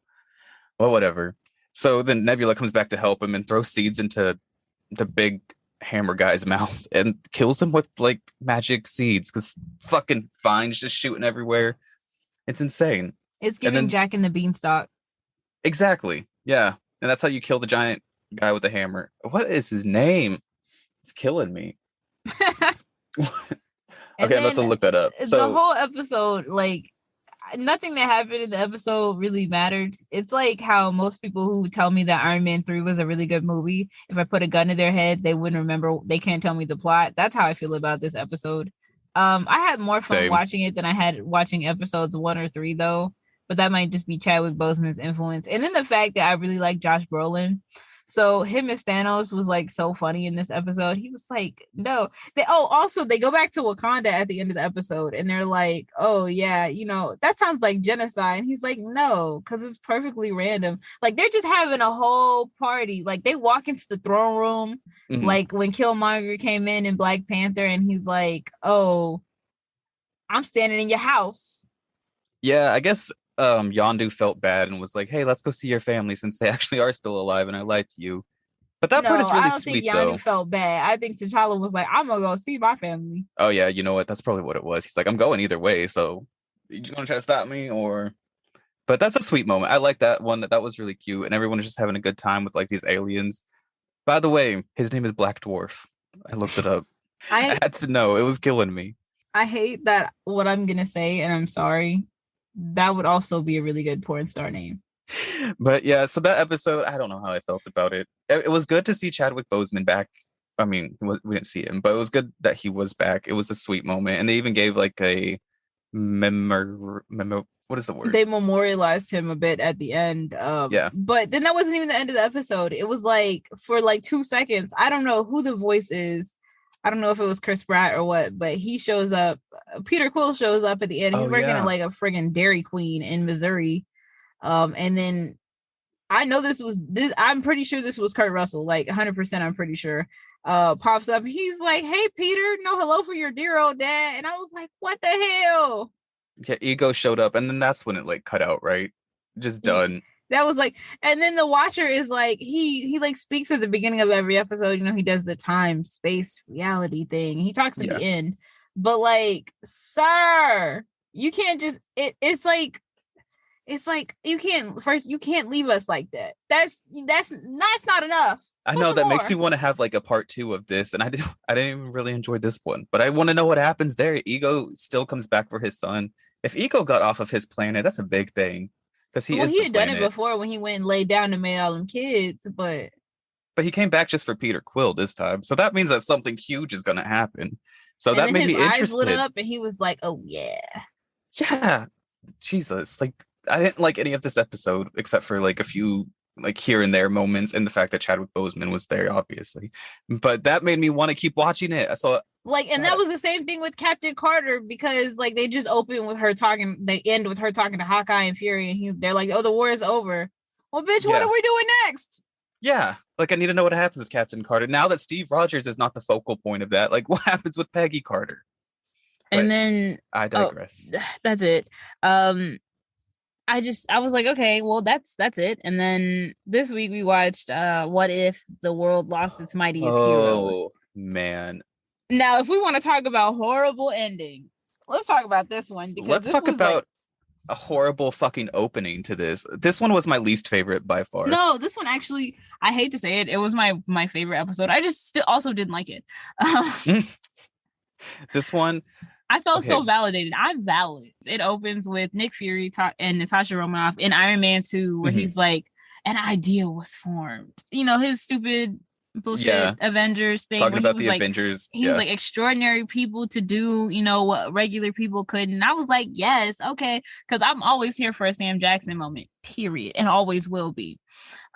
Well, whatever. So then Nebula comes back to help him and throws seeds into the big hammer guy's mouth and kills him with like magic seeds because fucking vines just shooting everywhere. It's insane. It's giving Jack and the Beanstalk. Exactly. Yeah. And that's how you kill the giant guy with the hammer. What is his name? It's killing me. Okay, I'm about to look that up. So the whole episode, like, nothing that happened in the episode really mattered. It's like how most people who tell me that Iron Man 3 was a really good movie, if I put a gun to their head, they wouldn't remember. They can't tell me the plot. That's how I feel about this episode. I had more fun watching it than I had watching episodes 1 or 3, though. But that might just be Chadwick Boseman's influence. And then the fact that I really like Josh Brolin. So him as Thanos was like so funny in this episode. He was like, no. Also, they go back to Wakanda at the end of the episode and they're like, oh yeah, that sounds like genocide. And he's like, no, because it's perfectly random. Like, they're just having a whole party. Like, they walk into the throne room, like when Killmonger came in Black Panther, and he's like, oh, I'm standing in your house. Yeah, I guess Yondu felt bad and was like, "Hey, let's go see your family since they actually are still alive and I lied to you." But that part No, is I really don't think sweet Yondu though. felt bad. I think T'Challa was like, I'm gonna go see my family. Oh yeah, you know what? That's probably what it was. He's like, "I'm going either way, so you gonna try to stop me or?" But that's a sweet moment. I like that one. That was really cute, and everyone was just having a good time with like these aliens. By the way, his name is Black Dwarf. I looked it up. I I had to know. It was killing me. I hate that what I'm gonna say, and I'm sorry. That would also be a really good porn star name. But yeah, so that episode, I don't know how I felt about it. It was good to see Chadwick Boseman back. I mean, we didn't see him, but it was good that he was back. It was a sweet moment, and they even gave like a memo. What is the word? They memorialized him a bit at the end. Yeah. But then that wasn't even the end of the episode. It was like for like 2 seconds. I don't know who the voice is. I don't know if it was Chris Pratt or what, but he shows up. Peter Quill shows up at the end. He's Oh working at yeah. like a friggin' Dairy Queen in Missouri. And then I know this. I'm pretty sure this was Kurt Russell, like 100%. I'm pretty sure. Pops up. He's like, "Hey, Peter, no hello for your dear old dad." And I was like, "What the hell?" Yeah, Ego showed up, and then that's when it like cut out, right? Just done. That was like, and then the Watcher is like, he like speaks at the beginning of every episode. You know, he does the time, space, reality thing. He talks at Yeah. the end, but like, sir, you can't just. It's like you can't leave us like that. That's not enough. I Put know some that makes more. me want to have like a part two of this, and I didn't even really enjoy this one, but I want to know what happens there. Ego still comes back for his son. If Ego got off of his planet, that's a big thing because he Well, is he the had done it planet. before when he went and laid down and made all them kids, but But he came back just for Peter Quill this time, so that means that something huge is going to happen. So and that then made his me eyes lit interested. up and he was like, "Oh yeah." Yeah, Jesus, like I didn't like any of this episode except for like a few like here and there moments, and the fact that Chadwick Boseman was there, obviously. But that made me want to keep watching it. So Like, and that was the same thing with Captain Carter because like they just open with her talking, they end with her talking to Hawkeye and Fury, and they're like, "Oh, the war is over." Well, bitch, what yeah, are we doing next? yeah. Like I need to know what happens with Captain Carter now that Steve Rogers is not the focal point of that. Like what happens with Peggy Carter? And But then I digress. that's it. I was like, okay, well that's it. And then this week we watched What If the World Lost Its Mightiest Heroes. Oh man. Now, if we want to talk about horrible endings, let's talk about this one because Let's this talk was about like a horrible fucking opening to this. This one was my least favorite by far. no, this one actually, I hate to say it, it was my favorite episode. I just still also didn't like it. This one, I felt okay. so validated. I'm valid. It opens with Nick Fury and Natasha Romanoff in Iron Man 2, where he's like, an idea was formed. You know, his stupid bullshit Avengers thing. Talking about he was the like, Avengers. He was like extraordinary people to do, you know, what regular people couldn't. And I was like, yes, okay. Because I'm always here for a Sam Jackson moment, period. And always will be.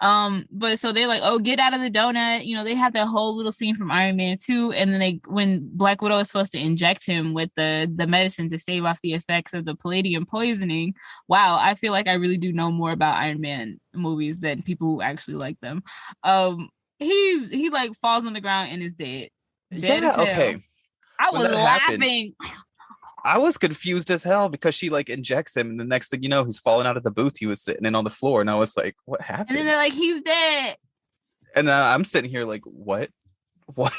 But so they're like, oh, get out of the donut. You know, they have that whole little scene from Iron Man 2. And then when Black Widow is supposed to inject him with the medicine to stave off the effects of the palladium poisoning. Wow, I feel like I really do know more about Iron Man movies than people who actually like them. He like falls on the ground and is dead. Dead as hell. Okay. I was laughing. I was confused as hell because she like injects him, and the next thing you know, he's falling out of the booth he was sitting in on the floor, and I was like, "What happened?" And then they're like, "He's dead." And I'm sitting here like, "What? What?"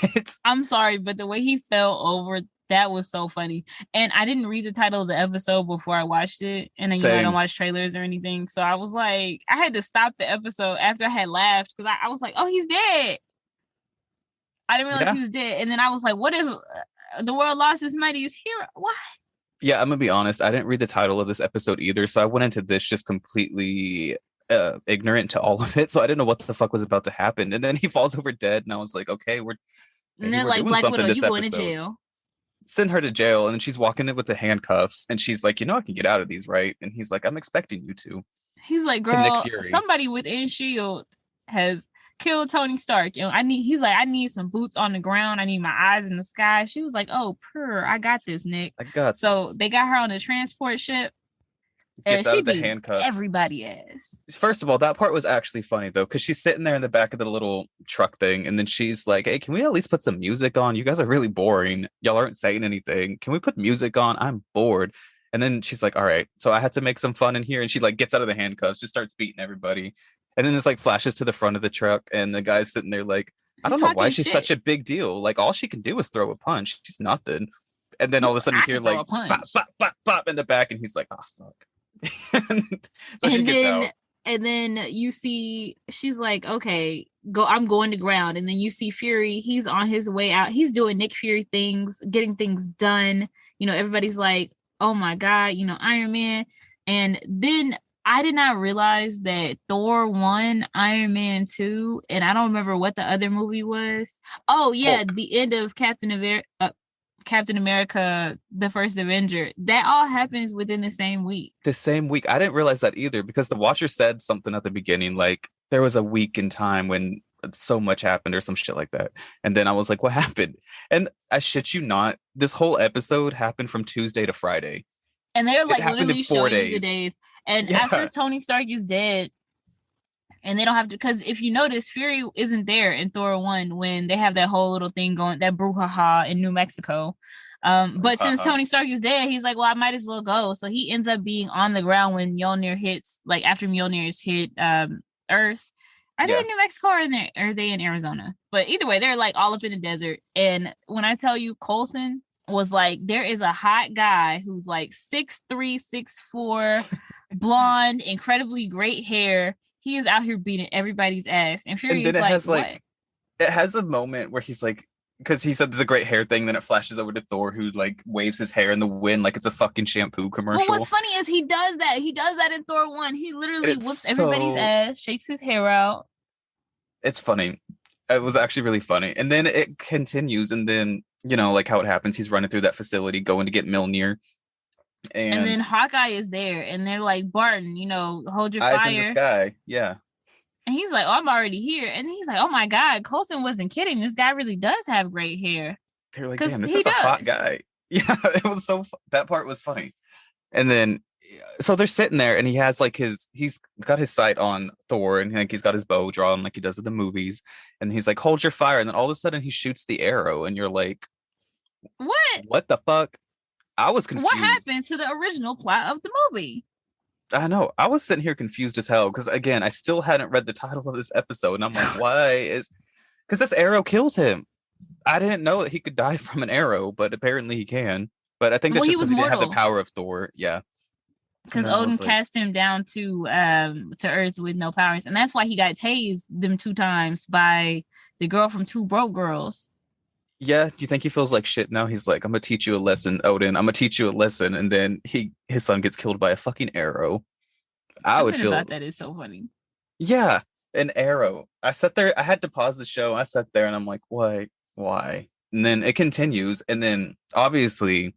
I'm sorry, but the way he fell over, that was so funny. And I didn't read the title of the episode before I watched it, and then I don't watch trailers or anything, so I was like, I had to stop the episode after I had laughed because I was like, "Oh, he's dead." I didn't realize he was dead, and then I was like, "What if the world lost its mightiest hero?" What? Yeah, I'm gonna be honest. I didn't read the title of this episode either, so I went into this just completely ignorant to all of it. So I didn't know what the fuck was about to happen. And then he falls over dead, and I was like, okay, we're and then like Black Widow, you going to jail. Send her to jail, and then she's walking in with the handcuffs, and she's like, I can get out of these, right? And he's like, I'm expecting you to. He's like, girl, somebody within Shield has killed Tony Stark. He's like, I need some boots on the ground. I need my eyes in the sky. She was like, oh, I got this, Nick. I got this. So they got her on the transport ship. Gets out of the handcuffs. Everybody is. First of all, that part was actually funny though, because she's sitting there in the back of the little truck thing, and then she's like, hey, can we at least put some music on? You guys are really boring. Y'all aren't saying anything. Can we put music on? I'm bored. And then she's like, all right, so I had to make some fun in here. And she like gets out of the handcuffs, just starts beating everybody. And then this like flashes to the front of the truck, and the guy's sitting there like, I don't know why she's such a big deal. Like all she can do is throw a punch. She's nothing. And then all of a sudden you hear like pop, pop, pop, pop in the back, and he's like, oh fuck. So she gets out. And then you see she's like, okay, I'm going to ground. And then you see Fury, he's on his way out. He's doing Nick Fury things, getting things done. Everybody's like, oh my God, Iron Man. And then I did not realize that Thor 1, Iron Man 2, and I don't remember what the other movie was. Oh yeah, Hulk. The end of Captain America, the First Avenger. That all happens within the same week. The same week. I didn't realize that either, because the Watcher said something at the beginning, like there was a week in time when so much happened or some shit like that. And then I was like, what happened? And I shit you not, this whole episode happened from Tuesday to Friday. And they're like literally showing you the days. And after Tony Stark is dead, and they don't have to, because if you notice, Fury isn't there in Thor 1 when they have that whole little thing going, that brouhaha in New Mexico. But since Tony Stark is dead, he's like, well, I might as well go. So he ends up being on the ground when Mjolnir hits, like after Mjolnir's hit Earth. Are they in New Mexico or are they in Arizona? But either way, they're like all up in the desert. And when I tell you, Coulson was like, there is a hot guy who's like 6'3", 6'4", blonde, incredibly great hair. He is out here beating everybody's ass. And Fury is like, what? It has a moment where he's like, because he said there's a great hair thing, then it flashes over to Thor, who like waves his hair in the wind like it's a fucking shampoo commercial. But what's funny is he does that. He does that in Thor 1. He literally whoops everybody's ass, shakes his hair out. It's funny. It was actually really funny. And then it continues, and then like how it happens, he's running through that facility going to get Mjolnir, and then Hawkeye is there, and they're like, Barton, hold your eyes fire in the sky. Yeah. And he's like, oh, I'm already here. And he's like, oh my God, Coulson wasn't kidding, this guy really does have great hair. They're like, damn, this is a hot guy. Yeah, it was that part was funny. And then so they're sitting there, and he has like he's got his sight on Thor, and like he's got his bow drawn like he does in the movies, and he's like, hold your fire, and then all of a sudden he shoots the arrow, and you're like, what the fuck? I was confused. What happened to the original plot of the movie? I know. I was sitting here confused as hell, because again, I still hadn't read the title of this episode, and I'm like, because this arrow kills him. I didn't know that he could die from an arrow, but apparently he can. But I think that's just because he didn't have the power of Thor. Yeah. Because Odin cast him down to Earth with no powers. And that's why he got tased them 2 times by the girl from Two Broke Girls. Yeah. Do you think he feels like shit now? He's like, I'm going to teach you a lesson, Odin. I'm going to teach you a lesson. And then his son gets killed by a fucking arrow. I would feel about that is so funny. Yeah. An arrow. I sat there. I had to pause the show. I sat there and I'm like, why? And then it continues. And then obviously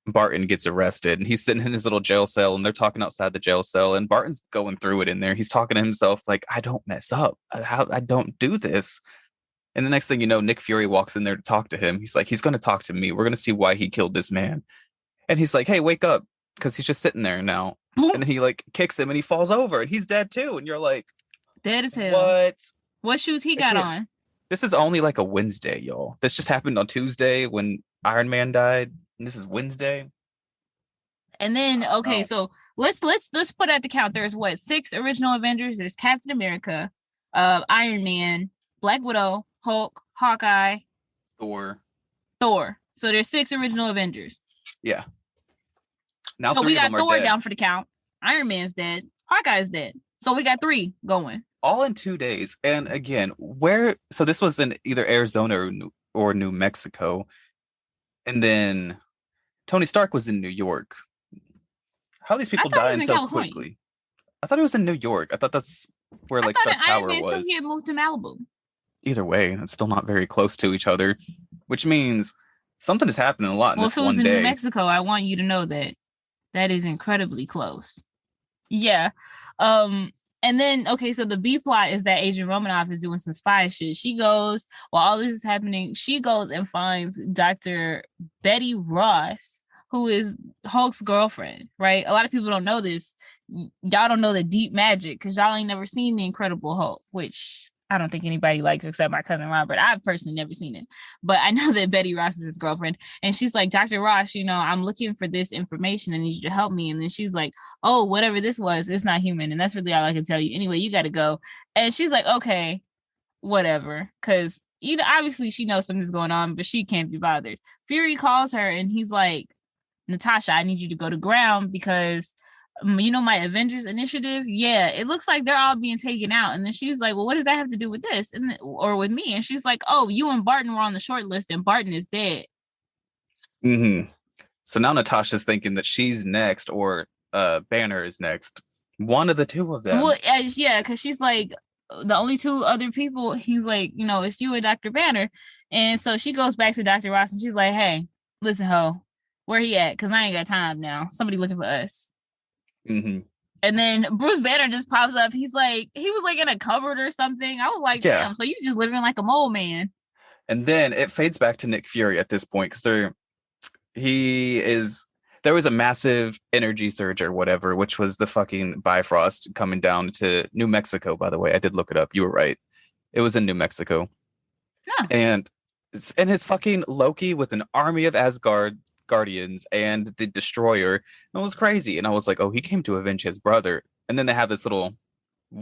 Barton gets arrested, and he's sitting in his little jail cell, and they're talking outside the jail cell, and Barton's going through it in there. He's talking to himself like, I don't mess up. I don't do this. And the next thing you know, Nick Fury walks in there to talk to him. He's like, he's going to talk to me. We're going to see why he killed this man. And he's like, hey, wake up, because he's just sitting there now. And then he like kicks him, and he falls over, and he's dead too. And you're like, dead as hell. What shoes he got on? This is only like a Wednesday, y'all. This just happened on Tuesday when Iron Man died. And this is Wednesday. And then so let's put at the count. There's 6 original Avengers. There's Captain America, Iron Man, Black Widow, Hulk, Hawkeye, Thor. So there's 6 original Avengers. Yeah. Now so we got Thor down for the count. Iron Man's dead. Hawkeye's dead. So we got 3 going. All in 2 days. And again, so this was in either Arizona or New Mexico. And then Tony Stark was in New York. How are these people dying so quickly? I thought it was in New York. I thought that's where like Stark Tower was. So he had moved to Malibu. Either way, it's still not very close to each other, which means something is happening a lot in this one day. Well, if it was in New Mexico, I want you to know that is incredibly close. Yeah. And then, so the B plot is that Agent Romanoff is doing some spy shit. She goes, while all this is happening, she goes and finds Dr. Betty Ross, who is Hulk's girlfriend, right? A lot of people don't know this. Y'all don't know the deep magic because y'all ain't never seen The Incredible Hulk, which I don't think anybody likes except my cousin Robert. I've personally never seen it, but I know that Betty Ross is his girlfriend. And she's like, Dr. Ross, I'm looking for this information. I need you to help me. And then she's like, oh, whatever this was, it's not human. And that's really all I can tell you. Anyway, you got to go. And she's like, okay, whatever. Because obviously she knows something's going on, but she can't be bothered. Fury calls her and he's like, Natasha, I need you to go to ground because my Avengers initiative, yeah, it looks like they're all being taken out. And then she was like, well, what does that have to do with this or with me? And she's like, oh, you and Barton were on the short list and Barton is dead. Mm-hmm. So now Natasha's thinking that she's next or Banner is next. One of the two of them. Well, yeah, because she's like, the only two other people, he's like, it's you and Dr. Banner. And so she goes back to Dr. Ross and she's like, hey, listen, ho, where he at? Because I ain't got time now. Somebody looking for us. Mm-hmm. And then Bruce Banner just pops up. He was like in a cupboard or something. I was like, damn, so you just living like a mole man. And then it fades back to Nick Fury at this point because there was a massive energy surge or whatever, which was the fucking Bifrost coming down to New Mexico, by the way. I did look it up. You were right. It was in New Mexico. Yeah. And it's fucking Loki with an army of Guardians and the Destroyer. It was crazy. And I was like, oh, he came to avenge his brother. And then they have this little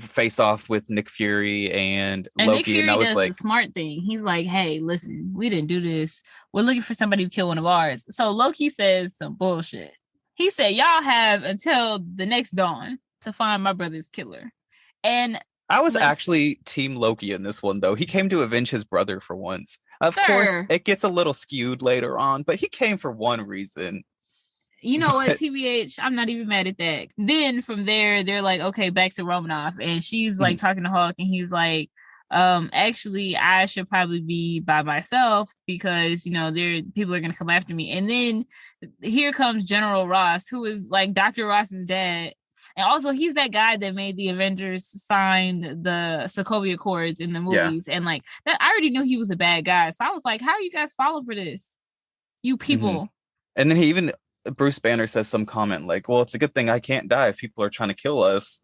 face off with Nick Fury and Loki. Nick Fury and I was does like, the smart thing. He's like, hey, listen, we didn't do this. We're looking for somebody to kill one of ours. So Loki says some bullshit. He said, y'all have until the next dawn to find my brother's killer. And I was actually Team Loki in this one, though. He came to avenge his brother for once. Of course, it gets a little skewed later on, but he came for one reason. You know what, TBH, I'm not even mad at that. Then from there, they're like, okay, back to Romanoff. And she's like talking to Hulk, and he's like, actually, I should probably be by myself because, people are going to come after me. And then here comes General Ross, who is like Dr. Ross's dad. And also, he's that guy that made the Avengers sign the Sokovia Accords in the movies. Yeah. And like that, I already knew he was a bad guy. So I was like, how are you guys falling for this? You people. Mm-hmm. And then Bruce Banner says some comment like, well, it's a good thing I can't die if people are trying to kill us.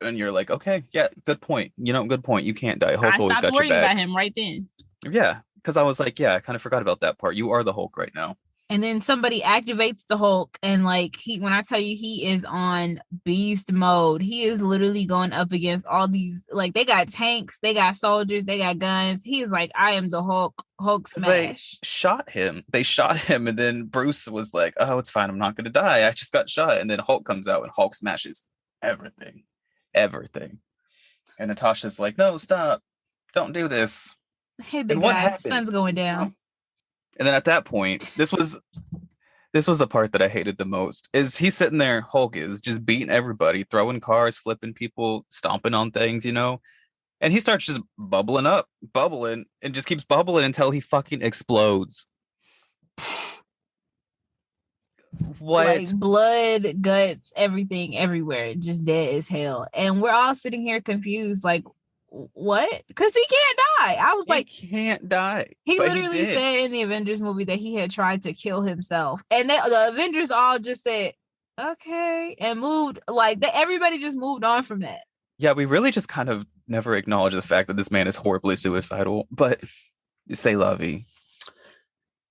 And you're like, okay, yeah, good point. Good point. You can't die. Hulk always got your back. I stopped worrying about him right then. Yeah, because I was like, yeah, I kind of forgot about that part. You are the Hulk right now. And then somebody activates the Hulk, and like when I tell you he is on beast mode, he is literally going up against all these, like they got tanks, they got soldiers, they got guns. He is like, I am the Hulk smash. They shot him, and then Bruce was like, oh, it's fine, I'm not gonna die. I just got shot. And then Hulk comes out and Hulk smashes everything. And Natasha's like, no, stop. Don't do this. Hey, big guy, sun's going down. And then at that point, this was the part that I hated the most, is he's sitting there, Hulk is just beating everybody, throwing cars, flipping people, stomping on things, and he starts just bubbling, and just keeps bubbling until he fucking explodes. What? Like blood, guts, everything, everywhere, just dead as hell. And we're all sitting here confused, like, what? Because he can't die. I was like, he can't die. He literally said in the Avengers movie that he had tried to kill himself, and the Avengers all just said okay and moved. Like everybody just moved on from that. Yeah, we really just kind of never acknowledge the fact that this man is horribly suicidal. But say la vie.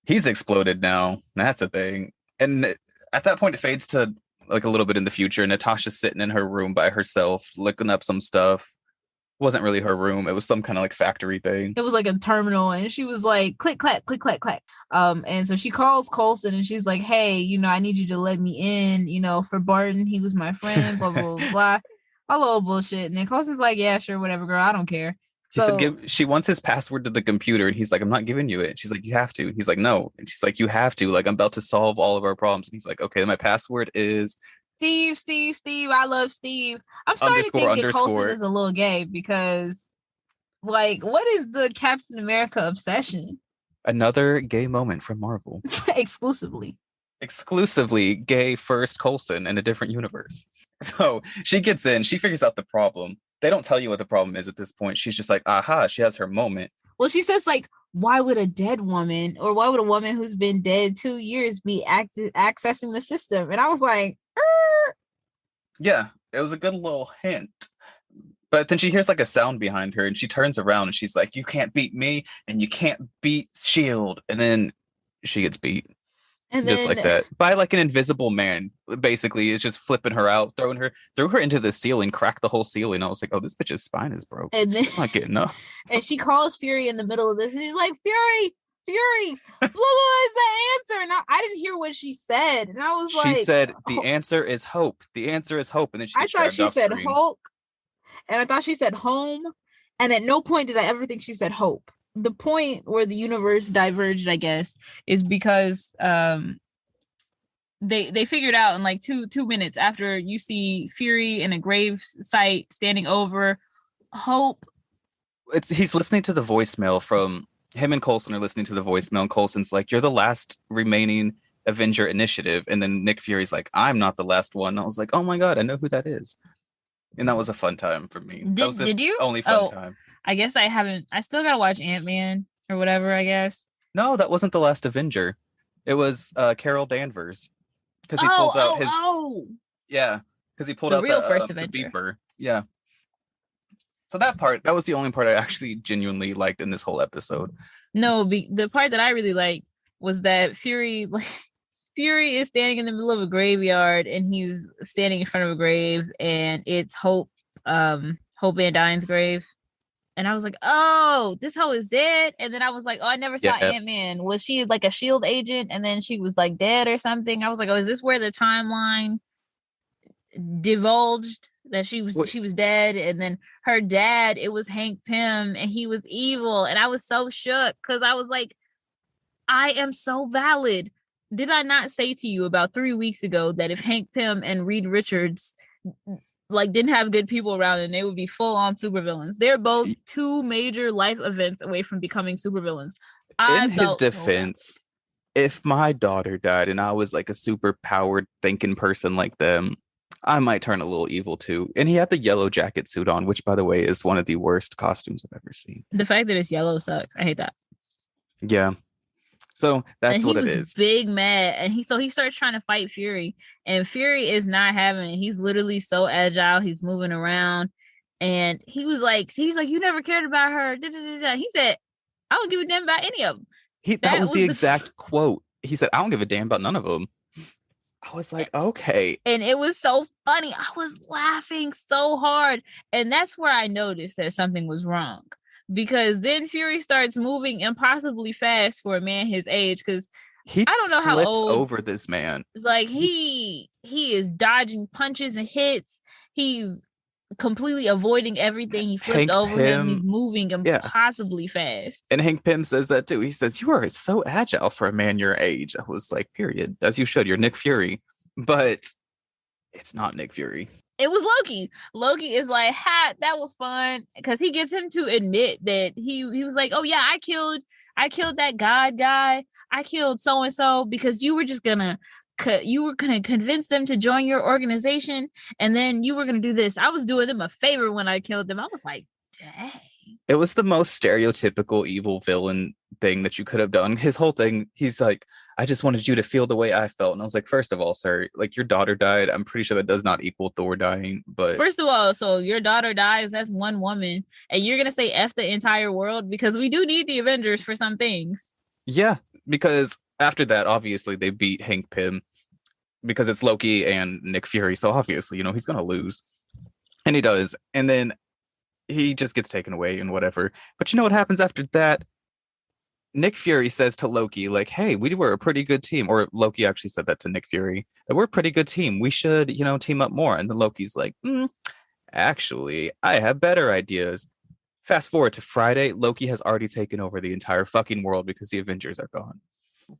He's exploded now. That's a thing. And at that point, it fades to like a little bit in the future. Natasha's sitting in her room by herself, looking up some stuff. Wasn't really her room. It was some kind of like factory thing. It was like a terminal, and she was like, click, clack, click, clack, clack. And so she calls Coulson, and she's like, hey, I need you to let me in, for Barton. He was my friend, blah, blah, blah, blah. All little bullshit. And then Coulson's like, yeah, sure, whatever, girl. I don't care. He said she wants his password to the computer, and he's like, I'm not giving you it. She's like, you have to. And he's like, no. And she's like, you have to. Like, I'm about to solve all of our problems. And he's like, okay, my password is Steve, I love Steve. I'm starting to think that Coulson is a little gay because, like, what is the Captain America obsession? Another gay moment from Marvel. Exclusively gay first Coulson in a different universe. So she gets in, she figures out the problem. They don't tell you what the problem is at this point. She's just like, aha, she has her moment. Well, she says, like, why would a dead woman, or why would a woman who's been dead 2 years be accessing the system? And I was like, yeah, it was a good little hint. But then she hears like a sound behind her and she turns around and she's like, you can't beat me and you can't beat Shield. And then she gets beat And just like then that by like an invisible man. Basically, is just flipping her out, threw her into the ceiling, cracked the whole ceiling. I was like, oh, this bitch's spine is broke. and then She's not getting up. and she calls Fury in the middle of this and she's like, Fury, blah, blah, blah is the answer. And I didn't hear what she said. And I was like, She said, the answer is hope. The answer is hope. And then she I thought she said screen. Hulk. And I thought she said home. And at no point did I ever think she said hope. The point where the universe diverged, I guess, is because they figured out in like two minutes after you see Fury in a grave site standing over Hope. He's listening to the voicemail from him and Coulson are listening to the voicemail. And Coulson's like, you're the last remaining Avenger initiative. And then Nick Fury's like, I'm not the last one. And I was like, oh my God, I know who that is. And that was a fun time for me. Did you? Only fun time. I guess I haven't. I still gotta watch Ant-Man or whatever, I guess. No, that wasn't the last Avenger. It was Carol Danvers. Because he pulls out his. Yeah, because he pulled out real the first the Avenger. beeper. Yeah. So that was the only part I actually genuinely liked in this whole episode. No, the part that I really liked was that Fury is standing in the middle of a graveyard and he's standing in front of a grave and it's Hope Van Dyne's grave. And I was like, oh, this hoe is dead. And then I was like, oh, I never saw Ant-Man. Was she like a SHIELD agent and then she was like dead or something? I was like, oh, is this where the timeline divulged that she was dead? And then her dad, it was Hank Pym and he was evil. And I was so shook because I was like, I am so valid. Did I not say to you about 3 weeks ago that if Hank Pym and Reed Richards like didn't have good people around and they would be full on supervillains? They're both two major life events away from becoming supervillains. In his defense, if my daughter died and I was like a super powered thinking person like them, I might turn a little evil too. And he had the yellow jacket suit on, which by the way is one of the worst costumes I've ever seen. The fact that it's yellow sucks. I hate that. Yeah. So that's what it is. He was big mad, and he starts trying to fight Fury, and Fury is not having it. He's literally so agile. He's moving around, and he's like, you never cared about her. Da, da, da, da. He said, I don't give a damn about any of them. That was the exact quote. He said, I don't give a damn about none of them. I was like, okay. And it was so funny. I was laughing so hard, and that's where I noticed that something was wrong. Because then Fury starts moving impossibly fast for a man his age. Because I don't know how old over this man. Like he is dodging punches and hits. He's completely avoiding everything. He flipped over him. He's moving impossibly fast. And Hank Pym says that too. He says, "You are so agile for a man your age." I was like, "Period." As you should. You're Nick Fury, but it's not Nick Fury. It was Loki. Loki is like, that was fun, because he gets him to admit that he was like, oh yeah, I killed that God guy. I killed so and so because you were just gonna convince them to join your organization, and then you were gonna do this. I was doing them a favor when I killed them. I was like, dang. It was the most stereotypical evil villain thing that you could have done. His whole thing, he's like, I just wanted you to feel the way I felt. And I was like, first of all, sir, like your daughter died. I'm pretty sure that does not equal Thor dying. But first of all, so your daughter dies, that's one woman. And you're going to say F the entire world? Because we do need the Avengers for some things. Yeah, because after that, obviously they beat Hank Pym because it's Loki and Nick Fury. So obviously, he's going to lose. And he does. And then he just gets taken away and whatever. But you know what happens after that? Nick Fury says to Loki, like, hey, we were a pretty good team. Or Loki actually said that to Nick Fury, that we're a pretty good team. We should, team up more. And then Loki's like, actually, I have better ideas. Fast forward to Friday, Loki has already taken over the entire fucking world because the Avengers are gone.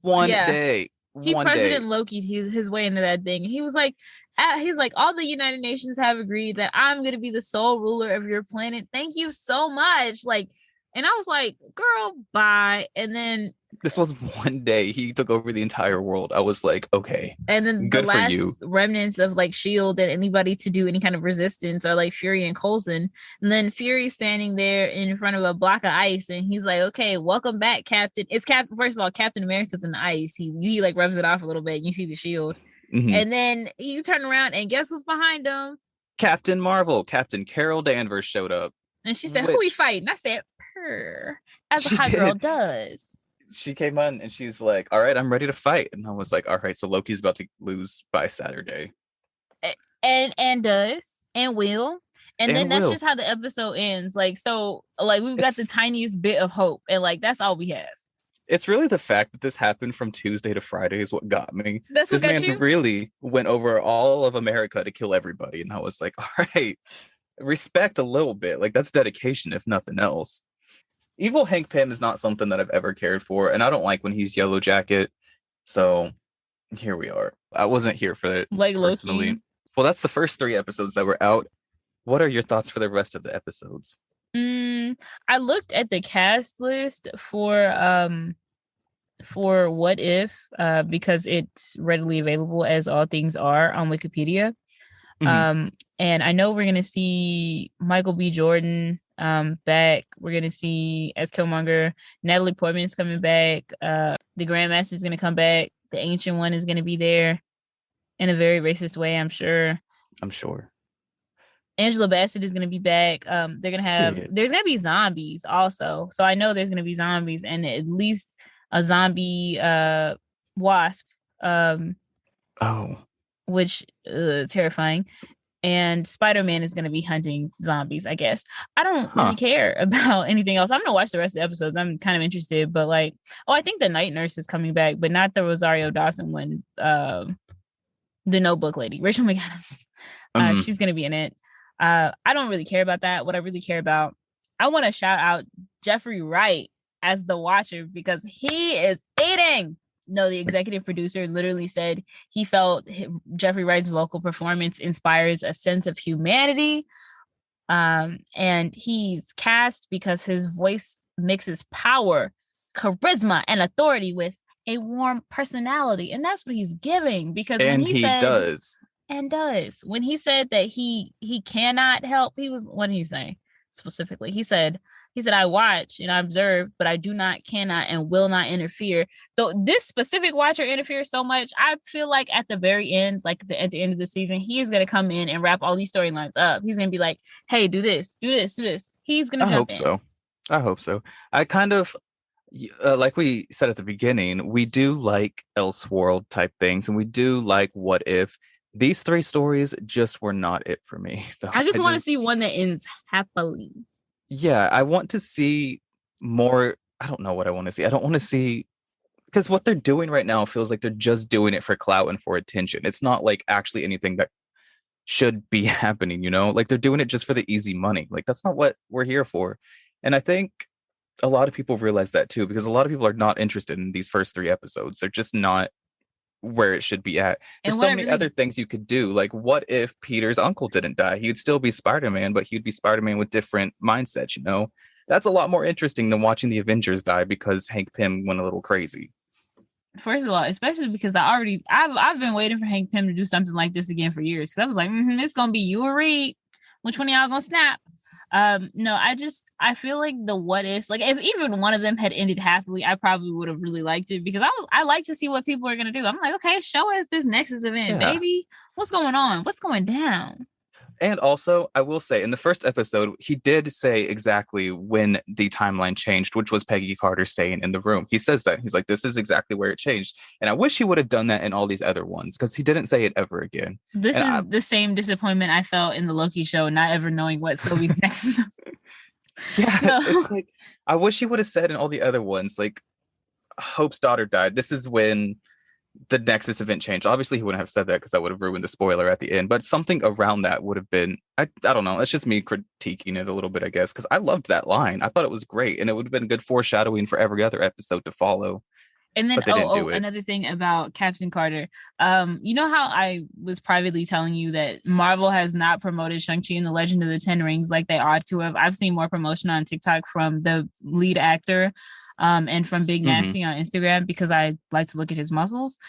One day. President Loki, his way into that thing. He was like, all the United Nations have agreed that I'm going to be the sole ruler of your planet. Thank you so much. Like, and I was like, girl, bye. And then this was one day he took over the entire world. I was like, okay. And then the last remnants of like SHIELD and anybody to do any kind of resistance are like Fury and Coulson. And then Fury standing there in front of a block of ice, and he's like, okay, welcome back, Captain. It's Captain. First of all, Captain America's in the ice. He like rubs it off a little bit. And you see the shield. Mm-hmm. And then you turn around and guess who's behind him? Captain Marvel, Captain Carol Danvers showed up. And she said, "Who we fighting?" I said, "Her," as a She hot girl did. does. She came on and she's like, "All right, I'm ready to fight." And I was like, "All right, so Loki's about to lose by Saturday." And does and will. And then And that's will. just how the episode ends. Like, so like we've got the tiniest bit of hope, and like that's all we have. It's really the fact that this happened from Tuesday to Friday is what got me. That's what This got man you. really went over all of America to kill everybody. And I was like, all right, respect a little bit. Like, that's dedication, if nothing else. Evil Hank Pym is not something that I've ever cared for. And I don't like when he's Yellow Jacket. So here we are. I wasn't here for it Like personally. Loki. Well, that's the first 3 episodes that were out. What are your thoughts for the rest of the episodes? I looked at the cast list for What If, because it's readily available as all things are on Wikipedia. Mhm. And I know we're gonna see Michael B. Jordan back. We're gonna see as Killmonger. Natalie Portman's coming back. The Grandmaster is gonna come back. The Ancient One is gonna be there in a very racist way, I'm sure. I'm sure. Angela Bassett is going to be back. They're going to have, Period. there's going to be zombies also. So I know there's going to be zombies and at least a zombie wasp, Oh. which terrifying. And Spider-Man is going to be hunting zombies, I guess. I don't really care about anything else. I'm going to watch the rest of the episodes. I'm kind of interested, but like, I think the Night Nurse is coming back, but not the Rosario Dawson one. The Notebook lady, Rachel McAdams. She's going to be in it. I don't really care about that. What I really care about, I want to shout out Jeffrey Wright as the Watcher because he is eating. No, the executive producer literally said he felt Jeffrey Wright's vocal performance inspires a sense of humanity. And he's cast because his voice mixes power, charisma, and authority with a warm personality. And that's what he's giving because when he said... does. And does. When he said that he cannot help, he was, what did he say specifically? He said, I watch and I observe, but I do not, cannot, and will not interfere. Though this specific Watcher interferes so much, I feel like at the very end, like at the end of the season, he is going to come in and wrap all these storylines up. He's going to be like, hey, do this, do this, do this. He's going to jump in. I hope so. I kind of, like we said at the beginning, we do like Elseworld type things, and we do like What If. These 3 stories just were not it for me. I just want to see one that ends happily. Yeah, I want to see more. I don't know what I want to see. I don't want to see, because what they're doing right now feels like they're just doing it for clout and for attention. It's not like actually anything that should be happening, you know? Like they're doing it just for the easy money. Like that's not what we're here for. And I think a lot of people realize that too, because a lot of people are not interested in these first 3 episodes. They're just not where it should be at. There's so many other things you could do. Like, what if Peter's uncle didn't die? He would still be Spider-Man, but he'd be Spider-Man with different mindsets, you know? That's a lot more interesting than watching the Avengers die because Hank Pym went a little crazy. First of all, especially because I've been waiting for Hank Pym to do something like this again for years. Because I was like, it's gonna be you or Reed. Which one of y'all gonna snap? No, I feel like the What Ifs, like if even one of them had ended happily, I probably would have really liked it because I like to see what people are gonna do. I'm like, okay, show us this Nexus event, baby. What's going on? What's going down? And also, I will say, in the first episode, he did say exactly when the timeline changed, which was Peggy Carter staying in the room. He says that. He's like, this is exactly where it changed. And I wish he would have done that in all these other ones, because he didn't say it ever again. This is the same disappointment I felt in the Loki show, not ever knowing what Sylvie's next. Yeah, it's like, I wish he would have said in all the other ones, like, Hope's daughter died. This is when the Nexus event changed. Obviously, he wouldn't have said that because that would have ruined the spoiler at the end. But something around that would have been, I don't know. It's just me critiquing it a little bit, I guess, because I loved that line. I thought it was great. And it would have been good foreshadowing for every other episode to follow. And then, another thing about Captain Carter. You know how I was privately telling you that Marvel has not promoted Shang-Chi and the Legend of the Ten Rings like they ought to have? I've seen more promotion on TikTok from the lead actor and from Big Nasty on Instagram because I like to look at his muscles.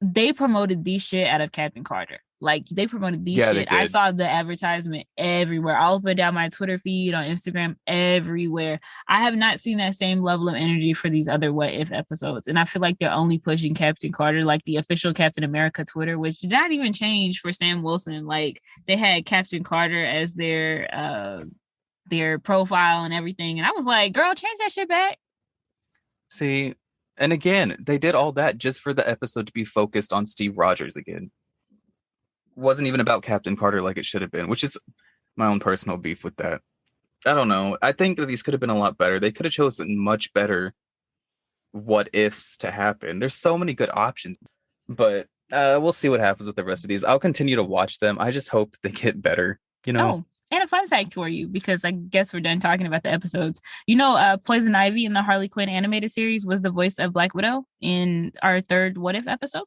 They promoted the shit out of Captain Carter. Like they promoted these Yeah, shit. they I did. saw the advertisement everywhere, all up and down my Twitter feed, on Instagram, everywhere. I have not seen that same level of energy for these other What If episodes. And I feel like they're only pushing Captain Carter, like the official Captain America Twitter, which did not even change for Sam Wilson. Like they had Captain Carter as their profile and everything. And I was like, girl, change that shit back. See, and again, they did all that just for the episode to be focused on Steve Rogers again. Wasn't even about Captain Carter like it should have been, which is my own personal beef with that. I don't know. I think that these could have been a lot better. They could have chosen much better what ifs to happen. There's so many good options, but we'll see what happens with the rest of these. I'll continue to watch them. I just hope they get better, you know? Oh, and a fun fact for you, because I guess we're done talking about the episodes. Poison Ivy in the Harley Quinn animated series was the voice of Black Widow in our third What If episode.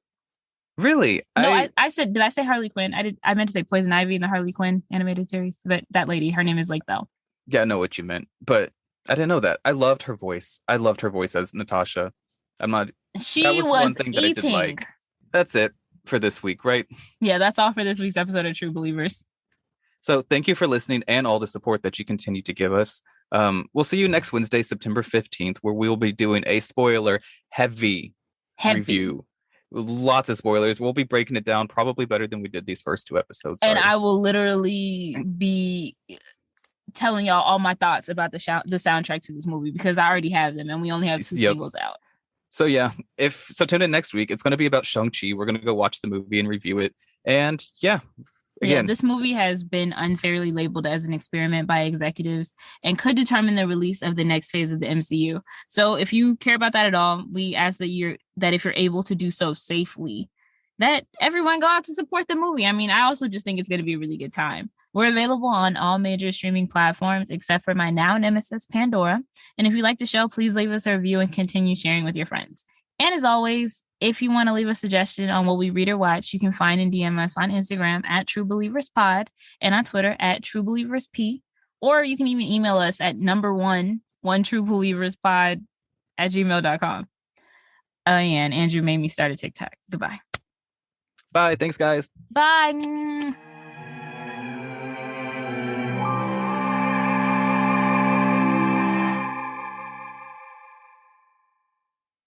Really? No, I said, did I say Harley Quinn? I meant to say Poison Ivy in the Harley Quinn animated series, but that lady, her name is Lake Bell. Yeah, I know what you meant, but I didn't know that. I loved her voice. I loved her voice as Natasha. She that was one thing that I eating. did like. That's it for this week, right? Yeah, that's all for this week's episode of True Believers. So thank you for listening and all the support that you continue to give us. We'll see you next Wednesday, September 15th, where we'll be doing a spoiler heavy review. Lots of spoilers. We'll be breaking it down probably better than we did these first two episodes. And I will literally be telling y'all all my thoughts about the soundtrack to this movie, because I already have them and we only have two singles out. So yeah, tune in next week. It's going to be about Shang-Chi. We're going to go watch the movie and review it. And yeah. Again, this movie has been unfairly labeled as an experiment by executives and could determine the release of the next phase of the MCU. So if you care about that at all, we ask that if you're able to do so safely, that everyone go out to support the movie. I mean, I also just think it's going to be a really good time. We're available on all major streaming platforms except for my now nemesis, Pandora. And if you like the show, please leave us a review and continue sharing with your friends. And as always, if you want to leave a suggestion on what we read or watch, you can find and DM us on Instagram at True Believers Pod and on Twitter at True Believers P. Or you can even email us at one True Believers Pod at gmail.com. And Andrew made me start a TikTok. Goodbye. Bye. Thanks, guys. Bye.